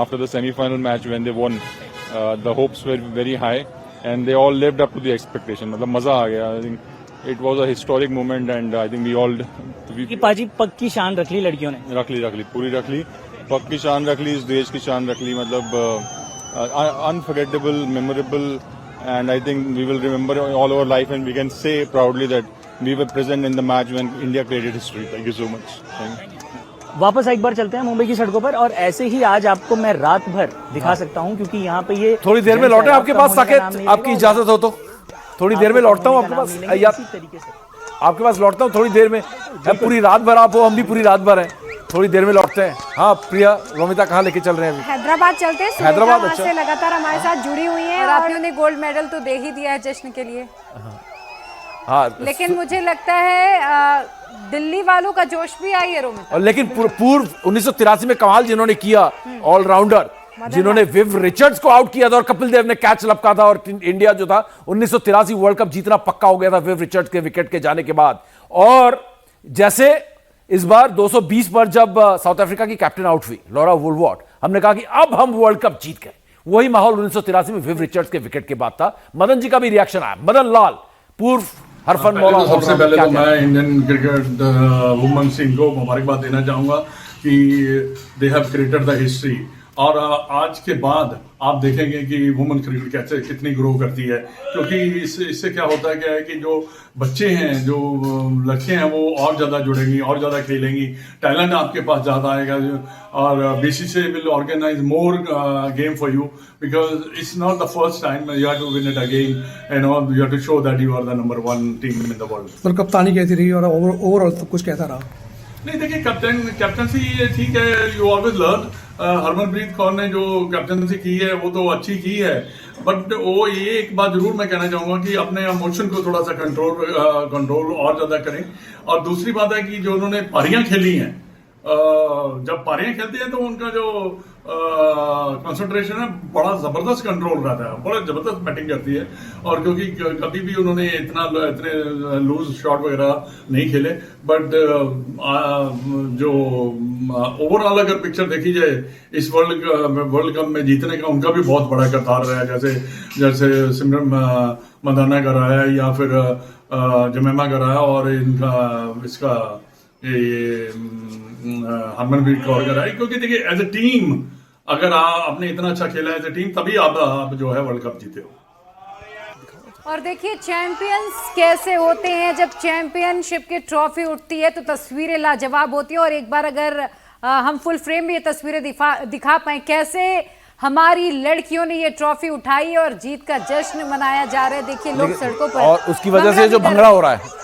after the semi-final match when they won, the hopes were very high and they all lived up to the expectation. मतलब मजा आ गया। I think it was a historic moment and I think we all कि पाजी पग की शान रख ली लड़कियों ने। रख ली पूरी रख ली, पग की शान रख ली, इस देश की शान रख ली। मतलब unforgettable, memorable, and I think we will remember all our life and we can say proudly that we were present in the match when India created history. Thank you so much. Thank you. वापस एक बार चलते हैं मुंबई की सड़कों पर और ऐसे ही आज आपको मैं रात भर दिखा सकता हूं, क्योंकि यहाँ पे ये थोड़ी देर में लौटे आपके पास साकेत, आपकी इजाजत हो तो थोड़ी देर में लौटता हूँ आपके पास। आपके पास लौटता हूँ थोड़ी देर में। पूरी रात भर आप हो, हम भी पूरी रात भर हैं, थोड़ी देर में लौटते हैं। हाँ प्रिया, रोमिता कहाँ लेके चल रहे हैं? हैदराबाद चलते हैं। हैदराबाद अच्छा। से लगातार हमारे साथ जुड़ी हुई है और आपने उन्हें गोल्ड मेडल तो दे ही दिया है जश्न के लिए। हाँ, लेकिन मुझे लगता है दिल्ली वालों का जोश भी आई है रोमिता। और लेकिन पूर्व 1983 में कमाल जिन्होंने किया ऑलराउंडर, जिन्होंने विव रिचर्ड्स को आउट किया था और कपिल देव ने कैच लपका था और इंडिया जो था 1983 वर्ल्ड कप जीतना पक्का हो गया था विव रिचर्ड्स के विकेट के जाने के बाद। और जैसे इस बार 220 पर जब साउथ अफ्रीका की कैप्टन आउट हुई लॉरा वुलवॉर्ड, हमने कहा कि अब हम वर्ल्ड कप जीत गए। वही माहौल 1983 में विव रिचर्ड्स के विकेट के बाद था। मदन जी का भी रिएक्शन आया। मदन लाल, पूर्व हरफन मौला। सबसे पहले तो मैं इंडियन क्रिकेट वुमेन्स टीम को मुबारकबाद देना चाहूंगा कि they have created the history. और आज के बाद आप देखेंगे कि वुमेन क्रिकेट कैसे कितनी ग्रो करती है, क्योंकि इससे क्या होता है, क्या है कि जो बच्चे हैं, जो लड़के हैं, वो और ज़्यादा जुड़ेंगी, और ज़्यादा खेलेंगी, टैलेंट आपके पास ज़्यादा आएगा। और BCCI will organise more game for you because it's not the first time you have to win it again and you have to show that you are the number 1 team in the world. पर कप्तानी कैसी रही और overall सब कुछ कैसा रहा? नहीं, देखिए कैप्टनसी ठीक है, you always learn. Harmanpreet Kaur ने जो कैप्टनसी की है वो तो अच्छी की है, बट वो ये एक बात जरूर मैं कहना चाहूंगा कि अपने इमोशन को थोड़ा सा कंट्रोल और ज्यादा करें। और दूसरी बात है कि जो उन्होंने पारियां खेली हैं, जब पारियां खेलते हैं तो उनका जो कंसंट्रेशन है बड़ा जबरदस्त कंट्रोल रहता है, बड़ा जबरदस्त बैटिंग करती है। और क्योंकि कभी भी उन्होंने इतने लूज शॉट वगैरह नहीं खेले, बट जो ओवरऑल अगर पिक्चर देखी जाए इस वर्ल्ड कप में जीतने का उनका भी बहुत बड़ा किरदार रहा है। जैसे सिमरन मंदाना का रहा है या फिर जमेमा का रहा है, और इसका हरमनप्रीत कौर का रहा है। क्योंकि देखिए एज ए टीम अगर आपने इतना अच्छा खेला एज ए टीम, तभी आप जो है वर्ल्ड कप जीते हो। और देखिए चैंपियंस कैसे होते हैं, जब चैंपियनशिप की ट्रॉफी उठती है तो तस्वीरें लाजवाब होती है। और एक बार अगर हम फुल फ्रेम में ये तस्वीरें दिखा पाए, कैसे हमारी लड़कियों ने ये ट्रॉफी उठाई और जीत का जश्न मनाया जा रहा है। देखिए लोग सड़कों पर, और उसकी वजह से जो भंगड़ा हो रहा है।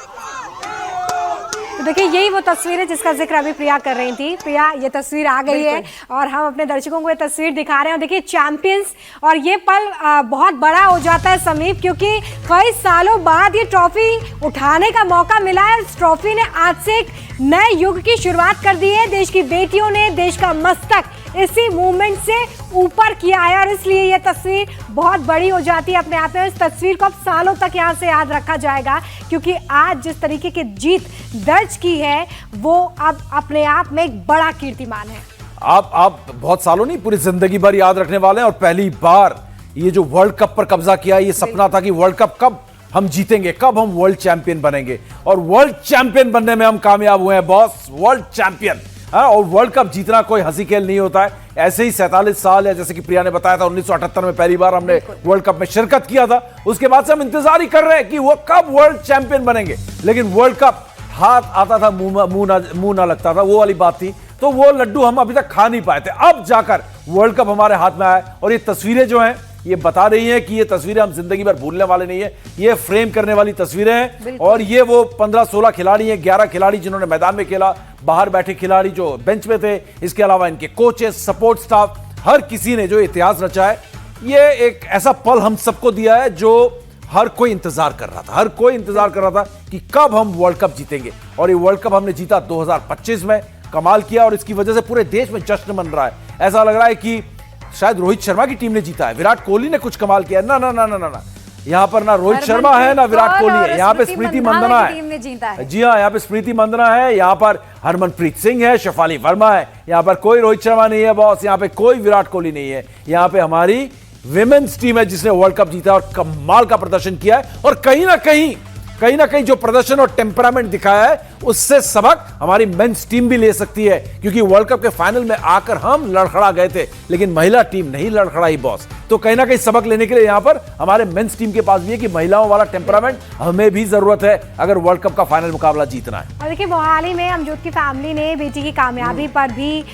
तो देखिए यही वो तस्वीर है जिसका जिक्र अभी प्रिया कर रही थी। प्रिया, ये तस्वीर आ गई है और हम अपने दर्शकों को ये तस्वीर दिखा रहे हैं। देखिए चैंपियंस, और ये पल बहुत बड़ा हो जाता है समीप, क्योंकि कई सालों बाद ये ट्रॉफी उठाने का मौका मिला है। इस ट्रॉफी ने आज से एक नए युग की शुरुआत कर दी है। देश की बेटियों ने देश का मस्तक इसी मूवमेंट से ऊपर किया है और इसलिए ये तस्वीर बहुत बड़ी हो जाती है अपने आप में। इस तस्वीर को अब सालों तक यहाँ से याद रखा जाएगा, क्योंकि आज जिस तरीके की जीत दर्ज की है वो अब अपने आप में एक बड़ा कीर्तिमान है। आप बहुत सालों नहीं, पूरी जिंदगी भर याद रखने वाले हैं। और पहली बार ये जो वर्ल्ड कप पर कब्जा किया, ये सपना था कि वर्ल्ड कप कब हम जीतेंगे, कब हम वर्ल्ड चैंपियन बनेंगे, और वर्ल्ड चैंपियन बनने में हम कामयाब हुए हैं बॉस। World champion. और वर्ल्ड कप जीतना कोई हंसी खेल नहीं होता है। ऐसे ही 47 साल है, जैसे कि प्रिया ने बताया था 1978 में पहली बार हमने वर्ल्ड कप में शिरकत किया था। उसके बाद से हम इंतजार ही कर रहे हैं कि वो कब वर्ल्ड चैंपियन बनेंगे। लेकिन वर्ल्ड कप हाथ आता था मुंह ना लगता था, वो वाली बात थी। तो वो लड्डू हम अभी तक खा नहीं पाए थे, अब जाकर वर्ल्ड कप हमारे हाथ में आया। और ये तस्वीरें जो हैं ये बता रही हैं कि ये तस्वीरें हम जिंदगी भर भूलने वाले नहीं है। ये फ्रेम करने वाली तस्वीरें हैं। और ये वो 15-16 खिलाड़ी हैं, 11 खिलाड़ी जिन्होंने मैदान में खेला, बाहर बैठे खिलाड़ी जो बेंच पे थे, इसके अलावा इनके कोचेस, सपोर्ट स्टाफ, हर किसी ने जो इतिहास रचा है। ये एक ऐसा पल हम सबको दिया है जो हर कोई इंतजार कर रहा था। हर कोई इंतजार कर रहा था कि कब हम वर्ल्ड कप जीतेंगे। और ये वर्ल्ड कप हमने जीता 2025 में, कमाल किया। और इसकी वजह से पूरे देश में जश्न मन रहा है। ऐसा लग रहा है कि शायद रोहित शर्मा की टीम ने जीता है, विराट कोहली ने कुछ कमाल किया। ना ना ना ना ना, यहाँ पर ना रोहित शर्मा है ना विराट कोहली है, यहाँ पे स्मृति मंदाना है। जी हाँ, यहाँ पे स्मृति मंदाना है, यहाँ पर हरमनप्रीत सिंह है, शेफाली वर्मा है। यहाँ पर कोई रोहित शर्मा नहीं है बॉस, यहाँ पे कोई विराट कोहली नहीं है। यहाँ पे हमारी विमेन्स टीम है जिसने वर्ल्ड कप जीता और कमाल का प्रदर्शन किया है। और कहीं ना कहीं जो प्रदर्शन और टेम्परामेंट दिखाया है उससे सबक हमारी मेंस टीम भी ले सकती है। क्योंकि वर्ल्ड कप के फाइनल में आकर हम लड़खड़ा गए थे, लेकिन महिला टीम नहीं लड़खड़ाई बॉस। तो कहीं ना कहीं सबक लेने के लिए यहां पर हमारे मेंस टीम के पास भी है कि महिलाओं वाला टेम्परामेंट हमें भी जरूरत है अगर वर्ल्ड कप का फाइनल मुकाबला जीतना है। और देखिए मोहाली में अमजोत की फैमिली ने बेटी की कामयाबी पर भी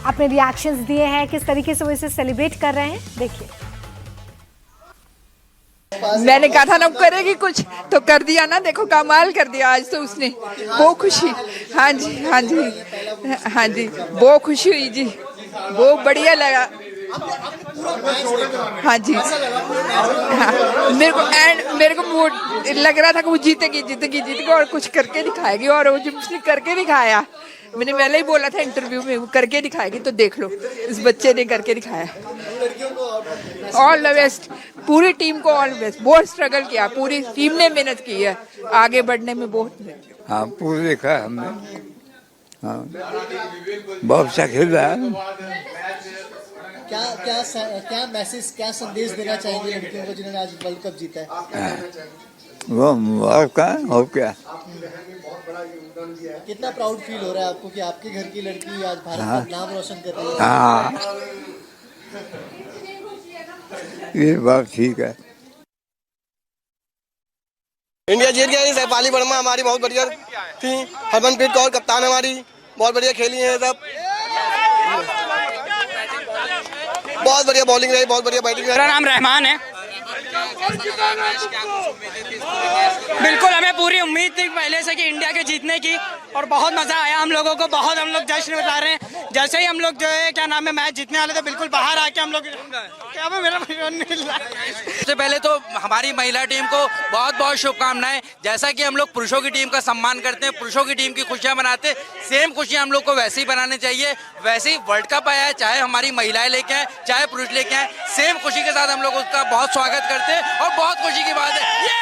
अपने रिएक्शंस दिए हैं। किस तरीके से वो इसे सेलिब्रेट कर रहे हैं, देखिए। मैंने कहा था ना करेगी कुछ, तो कर दिया ना। देखो कमाल कर दिया आज तो उसने, बहुत खुशी। हाँ जी हाँ जी हाँ जी, बहुत खुशी हुई जी, बहुत बढ़िया लगा। हाँ जी हाँ, मेरे को मूड लग रहा था कि वो जीतेगी और कुछ करके दिखाएगी। और वो जब उसने करके दिखाया, मैंने पहले ही बोला था इंटरव्यू में, वो करके दिखाएगी। तो देख लो इस बच्चे ने करके दिखाया। ऑल द बेस्ट, पूरी टीम को ऑल द बेस्ट। बहुत स्ट्रगल किया, पूरी टीम ने मेहनत की है आगे बढ़ने में, बहुत मेहनत की। हाँ, पूरा देखा है हमने। हाँ, बहुत अच्छा खेल रहा है। क्या क्या क्या मैसेज, क्या संदेश देना चाहेंगे लड़कियों को जिन्होंने आज वर्ल्ड कप जीता है? वो मुबारक का और क्या। कितना प्राउड फील हो रहा है आपको कि आपके घर की लड़की आज भारत हाँ। का नाम रोशन कर रही है? हाँ, ये बात ठीक है। इंडिया जीत गई। शेफाली वर्मा हमारी बहुत बढ़िया थी, हरमनप्रीत कौर कप्तान हमारी बहुत बढ़िया खेली है सब, बहुत बढ़िया बॉलिंग रही, बहुत बढ़िया बैटिंग रही। मेरा नाम रहमान है। बिल्कुल हमें पूरी उम्मीद थी पहले से कि इंडिया के जीतने की, और बहुत मजा आया हम लोगों को, बहुत हम लोग जश्न बता रहे हैं। जैसे ही हम लोग जो है क्या नाम है मैच जीतने वाले थे, बिल्कुल बाहर आके हम लोग क्या मेरा सबसे पहले तो हमारी महिला टीम को बहुत बहुत शुभकामनाएं। जैसा कि हम लोग पुरुषों की टीम का सम्मान करते हैं, पुरुषों की टीम की खुशियां मनाते, सेम खुशियां हम लोग को वैसे ही बनानी चाहिए। वैसे ही वर्ल्ड कप आया है, चाहे हमारी महिलाएं लेके आए चाहे पुरुष लेके आए, सेम खुशी के साथ हम लोग उसका बहुत स्वागत करते हैं और बहुत खुशी की बात है।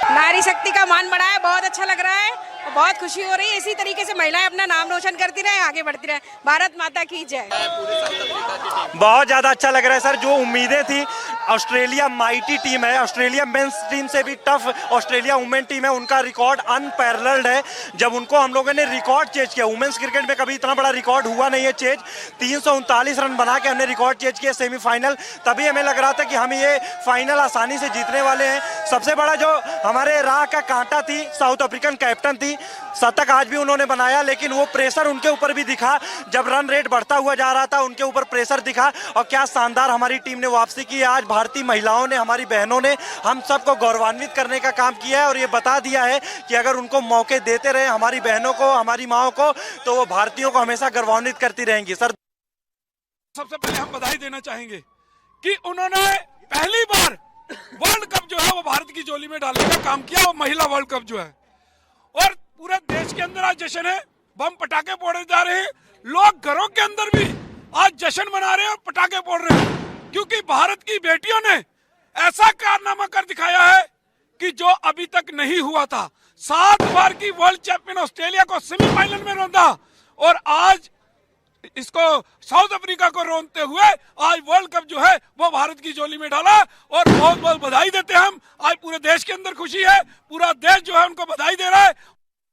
नारी शक्ति का मान बढ़ा है, बहुत अच्छा लग रहा है और बहुत खुशी हो रही है। इसी तरीके से महिलाएं अपना नाम रोशन करती रहे, आगे बढ़ती रहे। भारत माता की जय। बहुत ज्यादा अच्छा लग रहा है सर। जो उम्मीदें थी, ऑस्ट्रेलिया माइटी टीम है, ऑस्ट्रेलिया मेंस टीम से भी टफ ऑस्ट्रेलिया वुमेन टीम है, उनका रिकॉर्ड अनपैरेलल्ड है। जब उनको हम लोगों ने रिकॉर्ड चेज किया, वुमेन्स क्रिकेट में कभी इतना बड़ा रिकॉर्ड हुआ नहीं है चेज, 339 रन बना के हमने रिकॉर्ड चेज किया सेमीफाइनल, तभी हमें लग रहा था कि हम ये फाइनल आसानी से जीतने वाले हैं। सबसे बड़ा जो हमारे राह का कांटा थी, साउथ अफ्रीकन कैप्टन थी, शतक आज भी उन्होंने बनाया, लेकिन वो प्रेशर उनके ऊपर भी दिखा। जब रन रेट बढ़ता हुआ जा रहा था, उनके ऊपर प्रेशर दिखा, और क्या शानदार हमारी टीम ने वापसी की। आज भारतीय महिलाओं ने, हमारी बहनों ने हम सबको गौरवान्वित करने का काम किया है, और ये बता दिया है कि अगर उनको मौके देते रहे हमारी बहनों को, हमारी माओं को, तो वो भारतीयों को हमेशा गौरवान्वित करती रहेंगी। सर, सबसे पहले हम बधाई देना चाहेंगे कि उन्होंने पहली बार वर्ल्ड कप जो है वो भारत की झोली में डालने का काम किया, वो महिला वर्ल्ड कप जो है, और पूरे देश के अंदर आज जश्न है। बम पटाखे फोड़े जा रहे हैं, लोग घरों के अंदर भी आज जश्न मना रहे हैं और पटाखे फोड़ रहे हैं, क्योंकि भारत की बेटियों ने ऐसा कारनामा कर दिखाया है कि जो अभी तक नहीं हुआ था। 7 बार की वर्ल्ड चैंपियन ऑस्ट्रेलिया को सेमीफाइनल में रौंदा, और आज इसको साउथ अफ्रीका को रोनते हुए आज वर्ल्ड कप जो है वो भारत की झोली में डाला, और बहुत बहुत बधाई देते हैं हम। आज पूरे देश के अंदर खुशी है, पूरा देश जो है उनको बधाई दे रहा है,